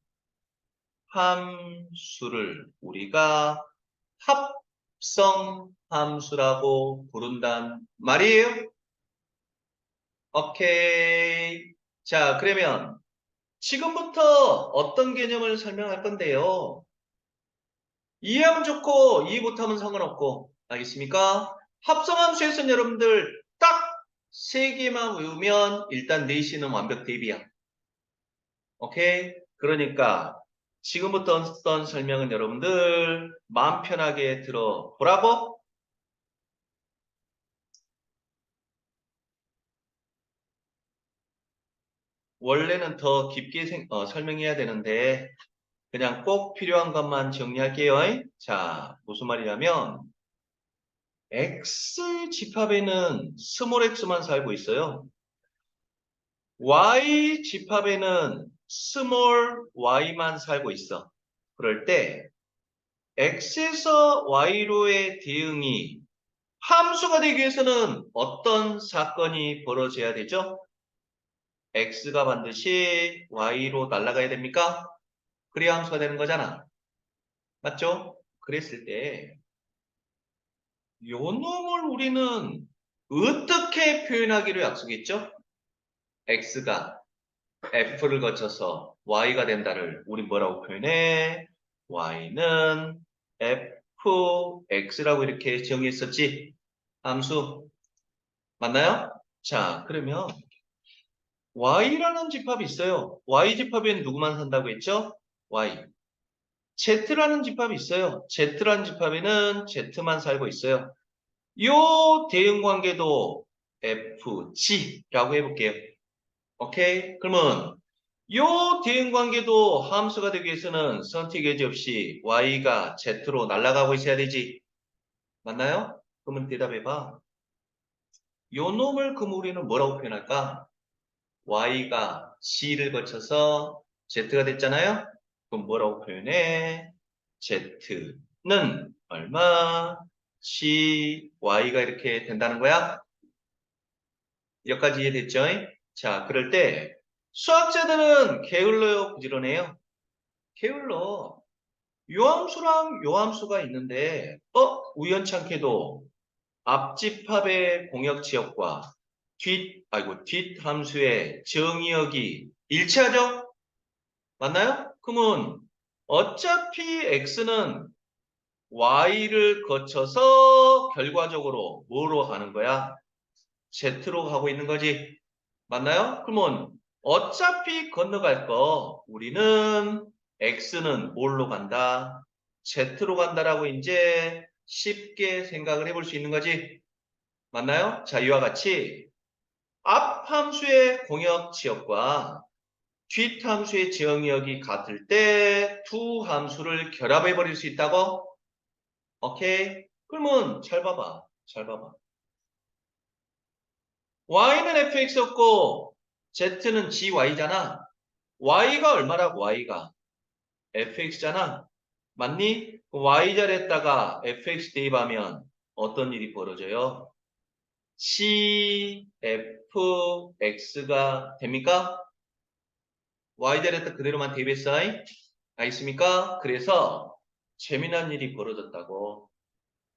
함수를 우리가 합성함수라고 부른단 말이에요. 오케이. 자, 그러면 지금부터 어떤 개념을 설명할 건데요. 이해하면 좋고 이해 못하면 상관없고 알겠습니까? 합성함수에서는 여러분들 딱 3개만 외우면 일단 내신은 완벽 대비야. 오케이? 그러니까 지금부터 어떤 설명은 여러분들 마음 편하게 들어보라고. 원래는 더 깊게 설명해야 되는데 그냥 꼭 필요한 것만 정리할게요. 자, 무슨 말이냐면 X 집합에는 스몰 x만 살고 있어요. Y 집합에는 스몰 y만 살고 있어. 그럴 때 X에서 Y로의 대응이 함수가 되기 위해서는 어떤 사건이 벌어져야 되죠? X가 반드시 Y로 날아가야 됩니까? 그래야 함수가 되는 거잖아. 맞죠? 그랬을 때 요 놈을 우리는 어떻게 표현하기로 약속했죠? X가 F를 거쳐서 Y가 된다를 우리 뭐라고 표현해? y는 fx라고 이렇게 정의했었지. 함수. 맞나요? 자, 그러면 y라는 집합이 있어요. y 집합에는 누구만 산다고 했죠? y. z라는 집합이 있어요. z라는 집합에는 z만 살고 있어요. 요 대응 관계도 fg라고 해볼게요. 오케이? 그러면 요 대응 관계도 함수가 되기 위해서는 선택 여지 없이 y가 z로 날아가고 있어야 되지. 맞나요? 그러면 대답해봐. 요 놈을 그럼 우리는 뭐라고 표현할까? y가 g를 거쳐서 z가 됐잖아요? 그럼 뭐라고 표현해? z는 얼마? g, y가 이렇게 된다는 거야? 여기까지 이해됐죠? 자, 그럴 때 수학자들은 게을러요, 부지런해요? 게을러. 요 함수랑 요 함수가 있는데 우연찮게도 앞집합의 공역 지역과 뒷 함수의 정의역이 일치하죠? 맞나요? 그러면 어차피 x는 y를 거쳐서 결과적으로 뭐로 가는 거야? z로 가고 있는 거지. 맞나요? 그러면 어차피 건너갈 거 우리는 x는 뭘로 간다? z로 간다라고 이제 쉽게 생각을 해볼 수 있는 거지. 맞나요? 자, 이와 같이 앞 함수의 공역 지역과 뒷 함수의 지역력이 같을 때 두 함수를 결합해 버릴 수 있다고? 오케이? 그러면 잘 봐봐. 잘 봐봐. y는 fx였고 z는 gy잖아. y가 얼마라고? y가 fx잖아. 맞니? y자리에다가 fx 대입하면 어떤 일이 벌어져요? cfx가 됩니까? y자리에다 그대로만 대입했어. 알겠습니까? 그래서 재미난 일이 벌어졌다고.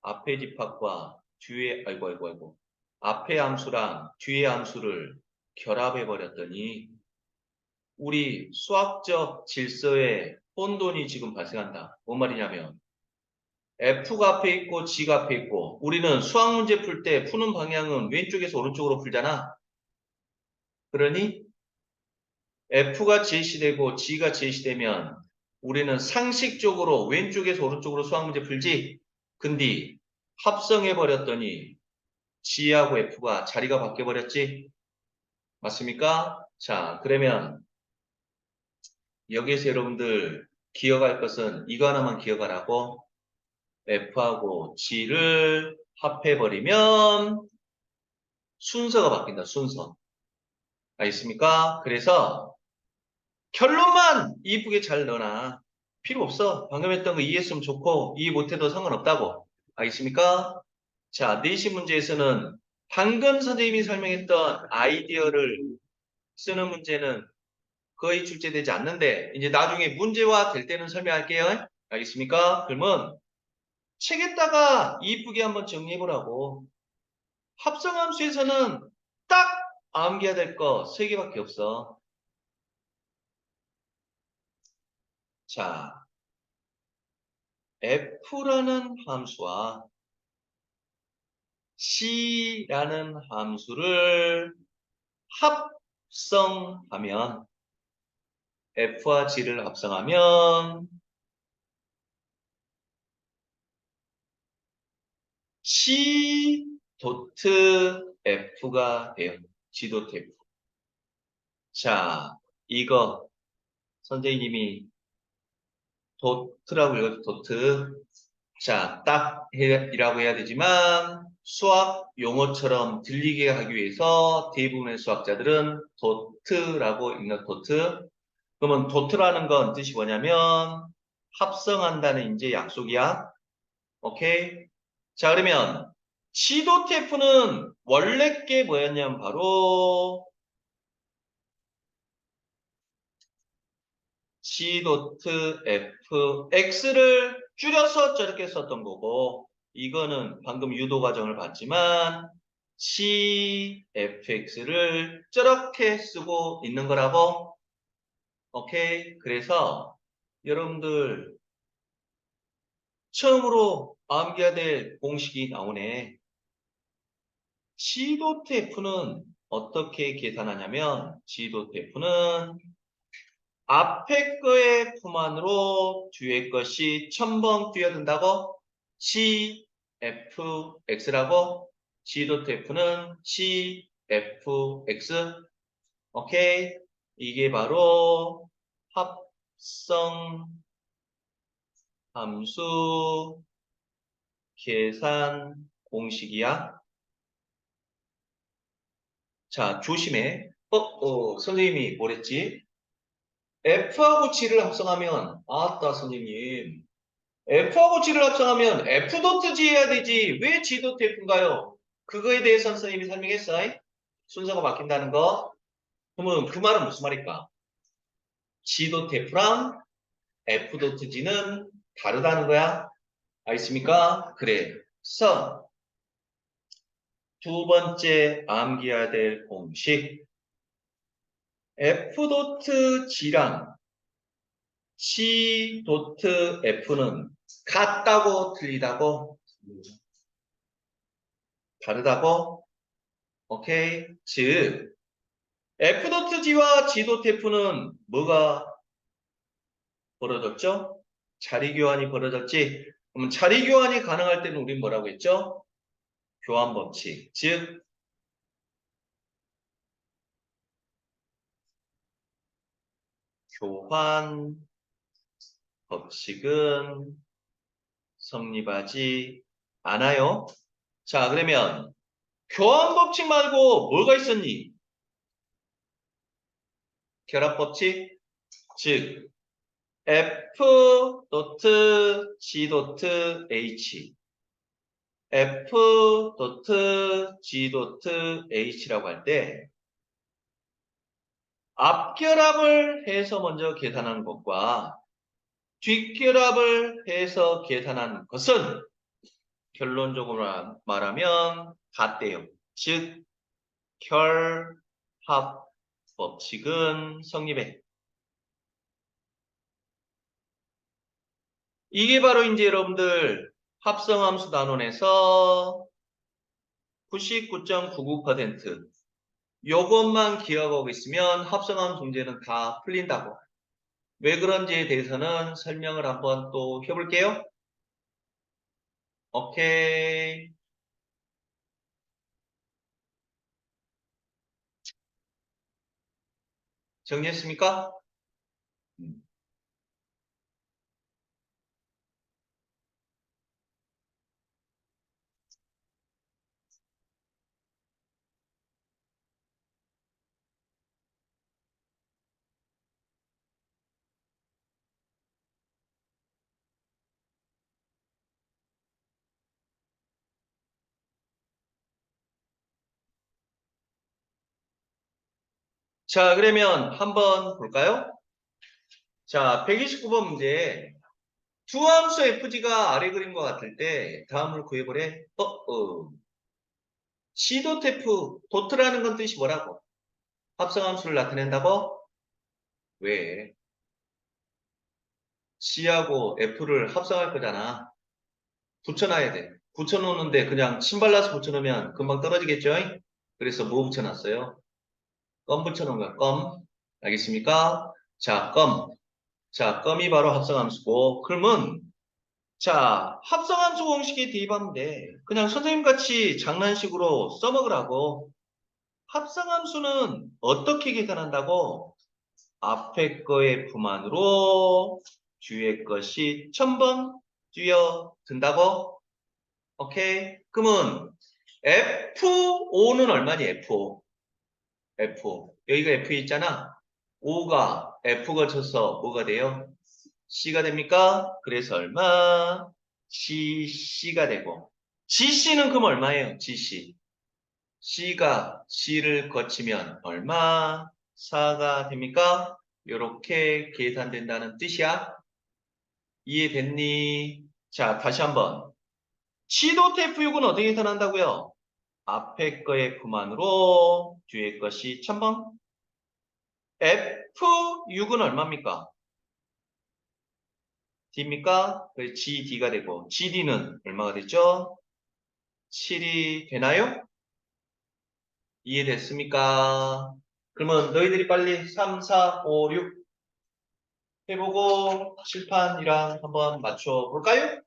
앞에 집합과 뒤에 아이고 앞에 함수랑 뒤에 함수를 결합해 버렸더니 우리 수학적 질서에 혼돈이 지금 발생한다. 뭔 말이냐면 F가 앞에 있고 G가 앞에 있고 우리는 수학 문제 풀 때 푸는 방향은 왼쪽에서 오른쪽으로 풀잖아. 그러니 F가 제시되고 G가 제시되면 우리는 상식적으로 왼쪽에서 오른쪽으로 수학 문제 풀지. 근데 합성해 버렸더니 G하고 F가 자리가 바뀌어 버렸지. 맞습니까? 자, 그러면 여기에서 여러분들 기억할 것은 이거 하나만 기억하라고. F하고 G를 합해버리면 순서가 바뀐다. 순서. 알겠습니까? 그래서 결론만 이쁘게 잘 넣어놔. 필요 없어. 방금 했던 거 이해했으면 좋고 이해 못해도 상관없다고. 알겠습니까? 자, 내시 문제에서는 방금 선생님이 설명했던 아이디어를 쓰는 문제는 거의 출제되지 않는데 이제 나중에 문제화 될 때는 설명할게요. 알겠습니까? 그러면 책에다가 이쁘게 한번 정리해보라고. 합성함수에서는 딱 암기해야 될 거 3개밖에 없어. 자, f라는 함수와 c라는 함수를 합성하면 f와 g를 합성하면 c 도트 f가 돼요. g 도트 f. 자, 이거 선생님이 도트라고 읽어도 도트. 자, 딱 이라고 해야 되지만 수학 용어처럼 들리게 하기 위해서 대부분의 수학자들은 도트라고 읽는 도트. 그러면 도트라는 건 뜻이 뭐냐면 합성한다는 이제 약속이야. 오케이? 자, 그러면 C도트 F는 원래 게 뭐였냐면 바로 C.F, X를 줄여서 저렇게 썼던 거고, 이거는 방금 유도 과정을 봤지만, CFX를 저렇게 쓰고 있는 거라고? 오케이? 그래서 여러분들 처음으로 암기해야 될 공식이 나오네. G.F는 어떻게 계산하냐면 G.F는 앞에 거의 푸만으로 뒤에 것이 1000번 뛰어든다고 GFX라고 G.F는 GFX 오케이 이게 바로 합성 함수 계산 공식이야. 자, 조심해. 선생님이 뭐랬지? F하고 G를 합성하면, 아따, 선생님. F하고 G를 합성하면 F.G 해야 되지. 왜 G.F인가요? 그거에 대해서는 선생님이 설명했어. 순서가 바뀐다는 거. 그러면 그 말은 무슨 말일까? G.F랑 F.G는 다르다는 거야. 알겠습니까? 그래. 선. 두 번째 암기해야 될 공식. F.G랑 G.F는 같다고 틀리다고? 다르다고? 오케이. 즉, F.G와 G.F는 뭐가 벌어졌죠? 자리 교환이 벌어졌지? 그러면 자리 교환이 가능할 때는 우린 뭐라고 했죠? 교환 법칙. 즉, 교환 법칙은 성립하지 않아요. 자, 그러면 교환 법칙 말고 뭐가 있었니? 결합 법칙. 즉, F.G.H F.G.H라고 할 때 앞결합을 해서 먼저 계산하는 것과 뒷결합을 해서 계산하는 것은 결론적으로 말하면 같대요. 즉 결합 법칙은 성립해. 이게 바로 이제 여러분들 합성함수 단원에서 99.99% 요것만 기억하고 있으면 합성함수 문제는 다 풀린다고. 왜 그런지에 대해서는 설명을 한번 또 해볼게요. 오케이. 정리했습니까? 자, 그러면 한번 볼까요? 자, 129번 문제. 두 함수 fg가 아래 그림과 같을 때 다음을 구해보래. C.F, 도트라는 건 뜻이 뭐라고? 합성함수를 나타낸다고? 왜? C하고 F를 합성할 거잖아. 붙여놔야 돼. 붙여놓는데 그냥 침 발라서 붙여놓으면 금방 떨어지겠죠? 그래서 뭐 붙여놨어요? 껌 붙여놓은 거야, 껌. 알겠습니까? 자, 껌. 자, 껌이 바로 합성함수고. 그러면, 자, 합성함수 공식에 대입하면 돼. 그냥 선생님 같이 장난식으로 써먹으라고. 합성함수는 어떻게 계산한다고? 앞에 거의 F만으로 뒤에 것이 1000번 뛰어든다고? 오케이? 그러면 F5는 얼마니? F5. F5. 여기가 F 있잖아. 5가 F 거쳐서 뭐가 돼요? C가 됩니까? 그래서 얼마? GC가 되고. GC는 그럼 얼마예요? GC. C가 C를 거치면 얼마? 4가 됩니까? 이렇게 계산된다는 뜻이야. 이해됐니? 자, 다시 한번. G.F6은 어떻게 계산한다고요? 앞에 거의 F만으로 뒤에 것이 1000번. F6은 얼마입니까? D입니까? 그래서 GD가 되고 GD는 얼마가 됐죠? 7이 되나요? 이해됐습니까? 그러면 너희들이 빨리 3, 4, 5, 6 해보고 칠판이랑 한번 맞춰볼까요?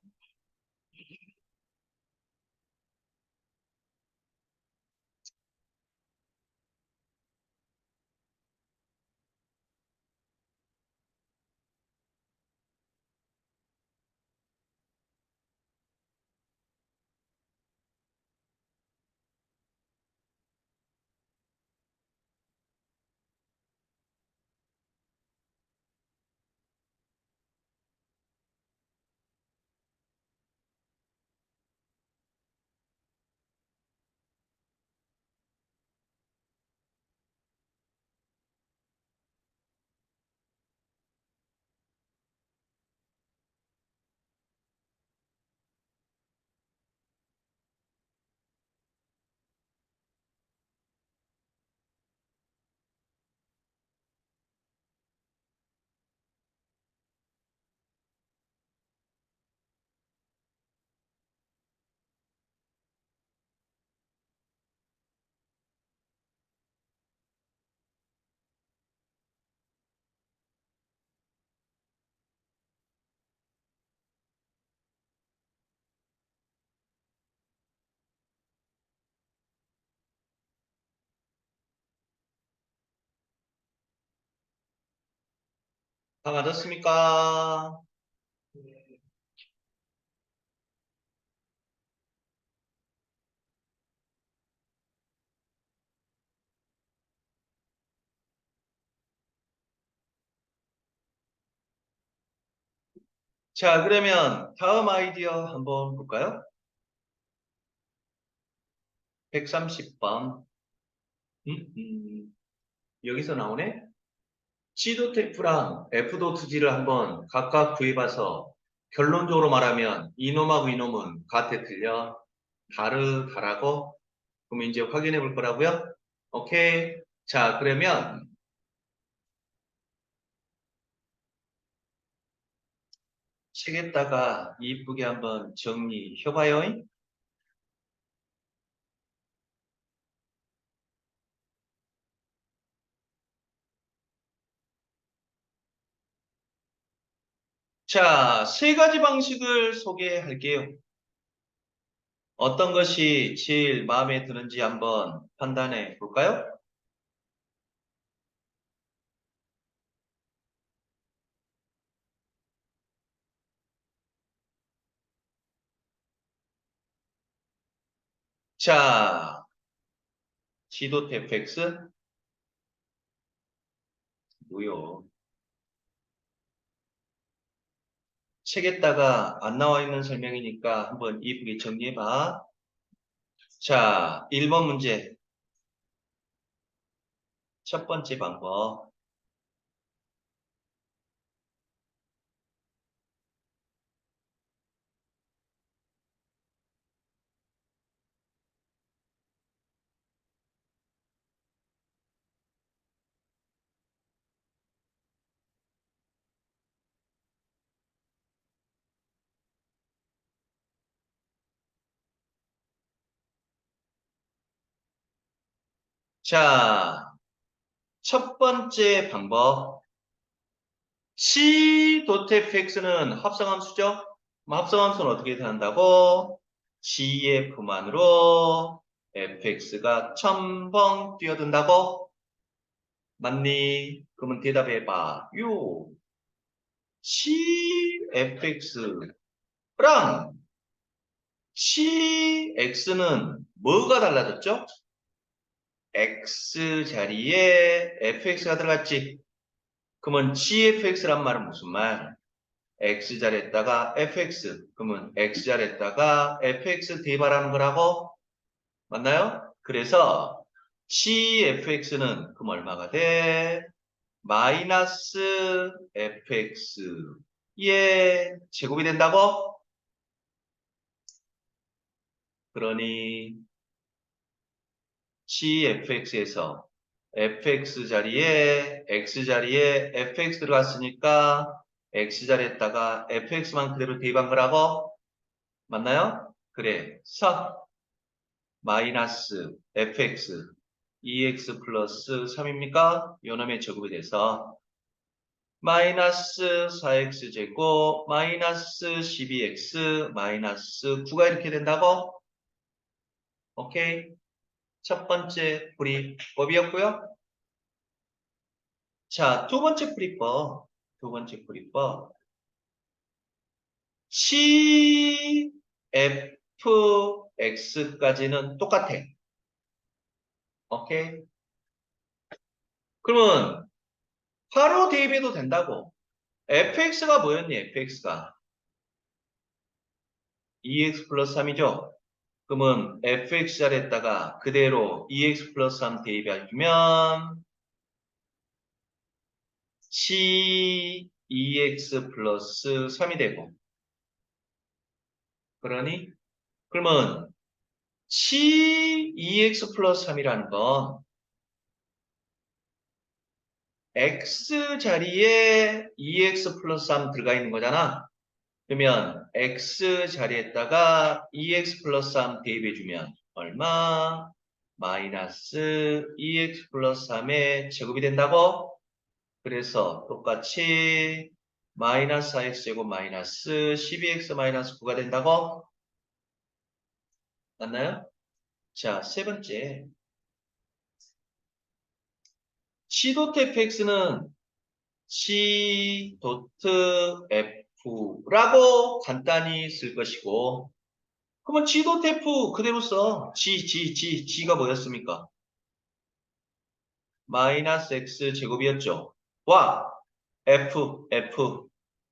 다 맞았습니까? 자, 그러면 다음 아이디어 한번 볼까요? 130번. 여기서 나오네? C도트F랑 F도트G를 한번 각각 구해봐서 결론적으로 말하면 이놈하고 이놈은 같아 틀려? 다르다라고? 그럼 이제 확인해 볼 거라고요? 오케이. 자, 그러면 책에다가 이쁘게 한번 정리해봐요. 자, 세 가지 방식을 소개할게요. 어떤 것이 제일 마음에 드는지 한번 판단해 볼까요? 자, G.fx 뭐요? 책에다가 안 나와 있는 설명이니까 한번 이쁘게 정리해 봐. 자, 1번 문제. 첫 번째 방법. 자, 첫 번째 방법. C.fx는 합성함수죠? 그럼 합성함수는 어떻게 된다고? GF만으로 fx가 1000번 뛰어든다고? 맞니? 그러면 대답해봐. 요. CFX랑 CX는 뭐가 달라졌죠? X 자리에 fx가 들어갔지. 그러면 GFX란 말은 무슨 말? X 자리에다가 fx. 그러면 X 자리에다가 fx 대입하라는 거라고? 맞나요? 그래서 GFX는 그럼 얼마가 돼? 마이너스 fx의 제곱이 된다고? 그러니 GFX에서 fx 자리에 x 자리에 fx 들어갔으니까 x자리에다가 fx만 그대로 대입한 거라고? 맞나요? 그래. 마이너스 fx 2x 플러스 3입니까? 요놈의 제곱이 돼서 마이너스 4x 제곱 마이너스 12x 마이너스 9가 이렇게 된다고? 오케이. 첫 번째 풀이법이었고요. 자, 두 번째 풀이법. 두 번째 풀이법. CFX까지는 똑같아. 오케이. 그러면 바로 대입해도 된다고. fx가 뭐였니? fx가 2x 플러스 3이죠? 그러면 fx 자리에다가 그대로 2x 플러스 3 대입해주면 c 2x 플러스 3이 되고 그러니 그러면 c 2x 플러스 3이라는 건 x 자리에 2x 플러스 3 들어가 있는 거잖아. 그러면 x 자리에다가 2x 플러스 3 대입해주면 얼마? 마이너스 2x 플러스 3의 제곱이 된다고? 그래서 똑같이 마이너스 4x 제곱 마이너스 12x 마이너스 9가 된다고? 맞나요? 자, 세 번째. C 도트 fx는 C 도트 f라고 간단히 쓸 것이고 그러면 G 도트 f 그대로 써. G가 뭐였습니까? 마이너스 x 제곱이었죠. 와, f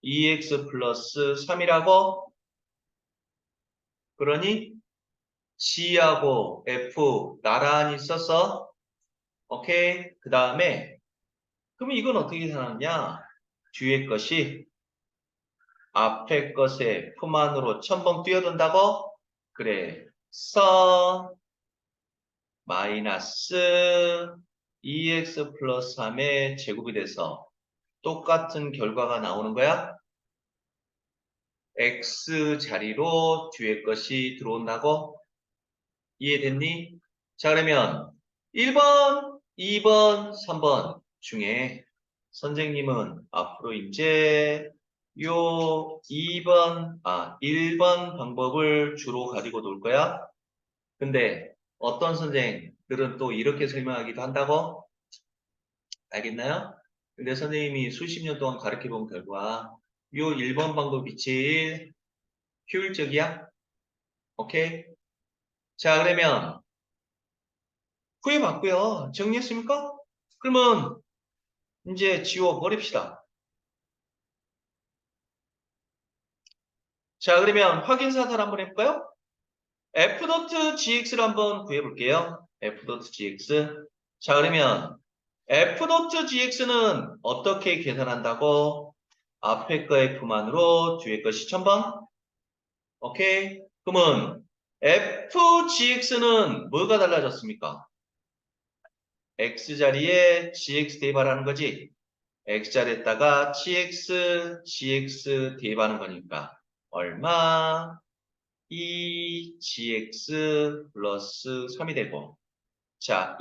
2x 플러스 3이라고? 그러니 G하고 F 나란히 써서 오케이. 그 다음에 그러면 이건 어떻게 생각하냐? 뒤에 것이 앞에 것에 F만으로 첨벙 뛰어든다고? 그래. 마이너스 2x 플러스 3의 제곱이 돼서 똑같은 결과가 나오는 거야? x 자리로 뒤에 것이 들어온다고? 이해됐니? 자, 그러면 1번, 2번, 3번 중에 선생님은 앞으로 이제 요 1번 방법을 주로 가지고 놀 거야. 근데 어떤 선생들은 또 이렇게 설명하기도 한다고? 알겠나요? 근데 선생님이 수십 년 동안 가르쳐 본 결과 요 1번 방법이 제일 효율적이야? 오케이? 자, 그러면 구해봤고요. 정리했습니까? 그러면 이제 지워버립시다. 자, 그러면 확인사살 한번 해볼까요? f.gx를 한번 구해볼게요. f.gx. 자, 그러면 f.gx는 어떻게 계산한다고? 앞에 거 f만으로 뒤에 것이 1000번? 오케이. 그러면 fgx는 뭐가 달라졌습니까? x자리에 gx 대입하라는 거지. x자리에다가 gx 대입하는 거니까 얼마? 2gx 플러스 3이 되고 자,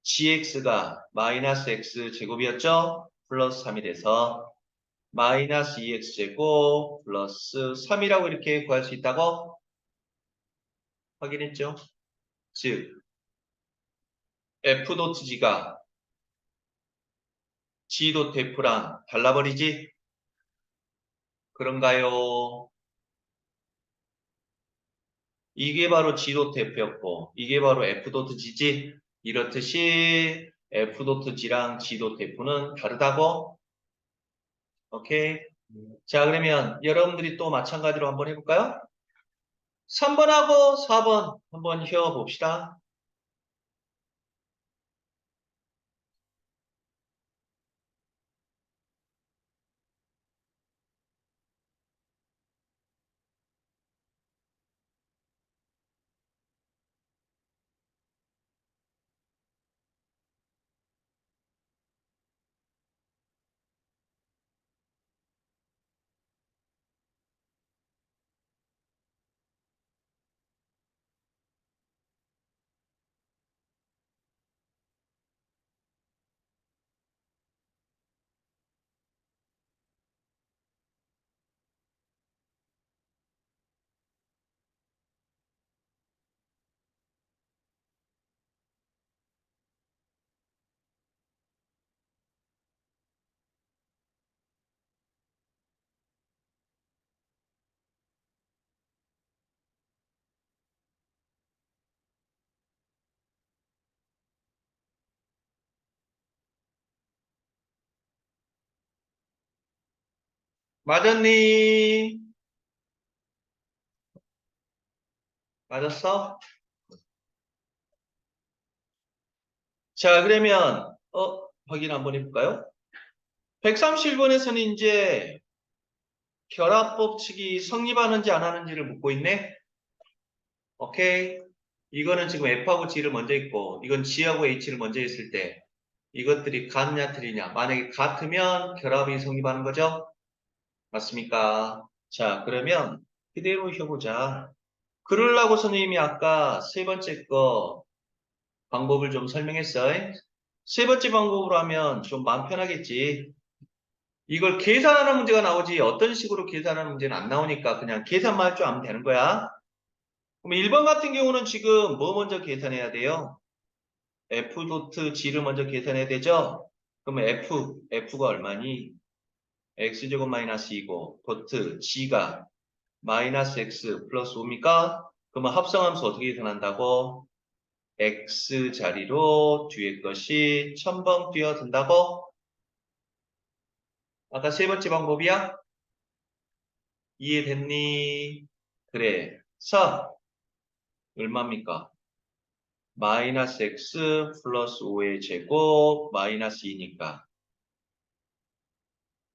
gx가 마이너스 x 제곱이었죠? 플러스 3이 돼서 마이너스 2x 제곱 플러스 3이라고 이렇게 구할 수 있다고 확인했죠? 즉 f.g가 g.f랑 달라버리지? 그런가요? 이게 바로 g.f였고 이게 바로 f.g지? 이렇듯이 f.g랑 g.f는 다르다고? 오케이? 자 그러면 여러분들이 또 마찬가지로 한번 해볼까요? 3번하고 4번 한번 쉬어봅시다. 맞았니? 맞았어? 자, 그러면, 확인 한번 해볼까요? 131번에서는 이제 결합법칙이 성립하는지 안 하는지를 묻고 있네? 오케이. 이거는 지금 F하고 G를 먼저 있고, 이건 G하고 H를 먼저 했을 때, 이것들이 같냐, 틀리냐. 만약에 같으면 결합이 성립하는 거죠? 맞습니까? 자, 그러면 그대로 해보자. 그러려고 선생님이 아까 세 번째 거 방법을 좀 설명했어요. 세 번째 방법으로 하면 좀 마음 편하겠지. 이걸 계산하는 문제가 나오지 어떤 식으로 계산하는 문제는 안 나오니까 그냥 계산만 할 줄 아면 되는 거야. 그럼 1번 같은 경우는 지금 뭐 먼저 계산해야 돼요? F.G를 먼저 계산해야 되죠? 그러면 F가 얼마니? X제곱 마이너스 2고, 도트 G가 마이너스 X 플러스 5입니까? 그러면 합성함수 어떻게 계산한다고? X 자리로 뒤에 것이 첨벙 뛰어든다고? 아까 세 번째 방법이야? 이해됐니? 그래. 얼마입니까? 마이너스 x 플러스 5의 제곱 마이너스 2니까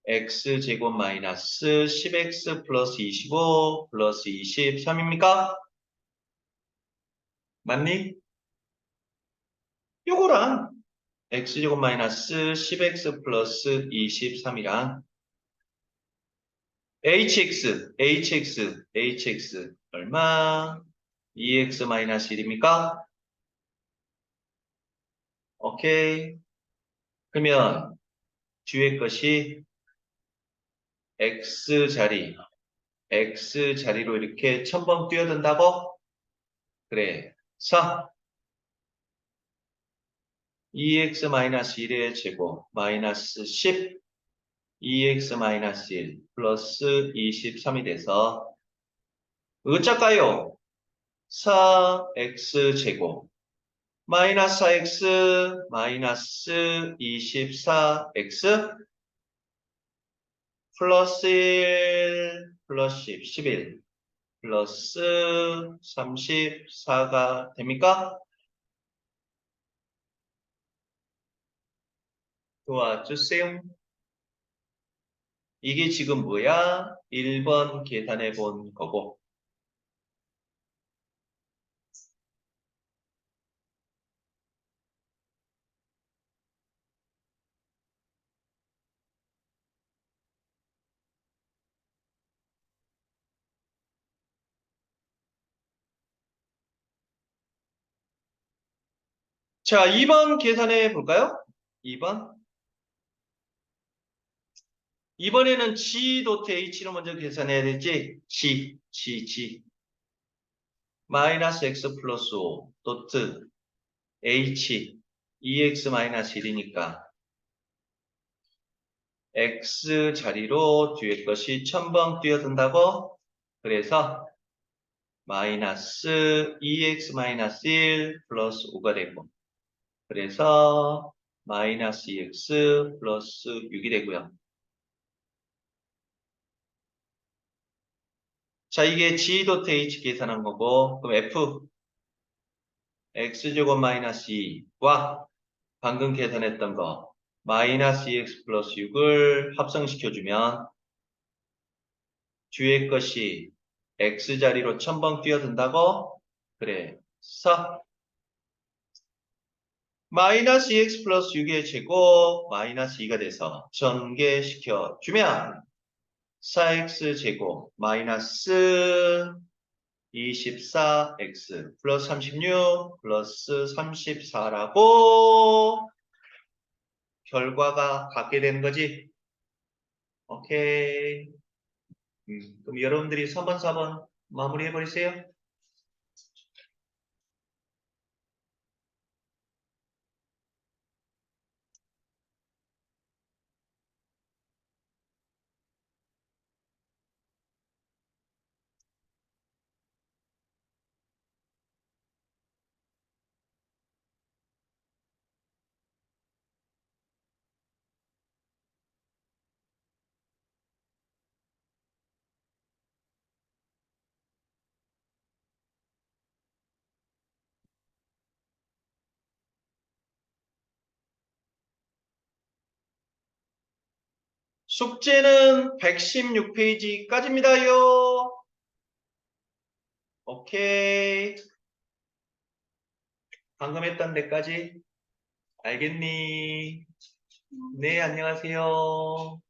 x 제곱 마이너스 10x 플러스 25 플러스 23입니까? 맞니? 요거랑 x 제곱 마이너스 10x 플러스 23이랑 hx 얼마? 2x 마이너스 1입니까? 오케이. 그러면 뒤에 것이 x 자리로 이렇게 첨벙 뛰어든다고? 그래. 2x-1의 제곱 마이너스 10 2x-1 플러스 23이 돼서 어쩔까요? 4x 제곱 마이너스 4x 마이너스 24x 플러스 1 플러스 10 11 플러스 34가 됩니까? 도와주세요. 이게 지금 뭐야? 1번 계산해 본 거고. 자, 2번 계산해 볼까요? 2번. 이번에는 G.H로 먼저 계산해야 되지? G. 마이너스 X 플러스 5 도트 H 2X 마이너스 1이니까 X 자리로 뒤에 것이 첨벙 뛰어든다고? 그래서 마이너스 2X 마이너스 1 플러스 5가 되고 그래서 마이너스 2X 플러스 6이 되고요. 자, 이게 G.H 계산한 거고 그럼 F X제곱 마이너스 2와 방금 계산했던 거 마이너스 2x 플러스 6을 합성시켜주면 뒤에 것이 x자리로 첨벙 뛰어든다고? 그래. 마이너스 2x 플러스 6의 제곱 마이너스 2가 돼서 전개시켜주면 4x 제곱 마이너스 24x 플러스 36 플러스 34라고 결과가 같게 되는 거지. 오케이. 그럼 여러분들이 3번, 4번 마무리해 버리세요. 숙제는 116페이지까지입니다요. 오케이. 방금 했던 데까지 알겠니? 네, 안녕하세요.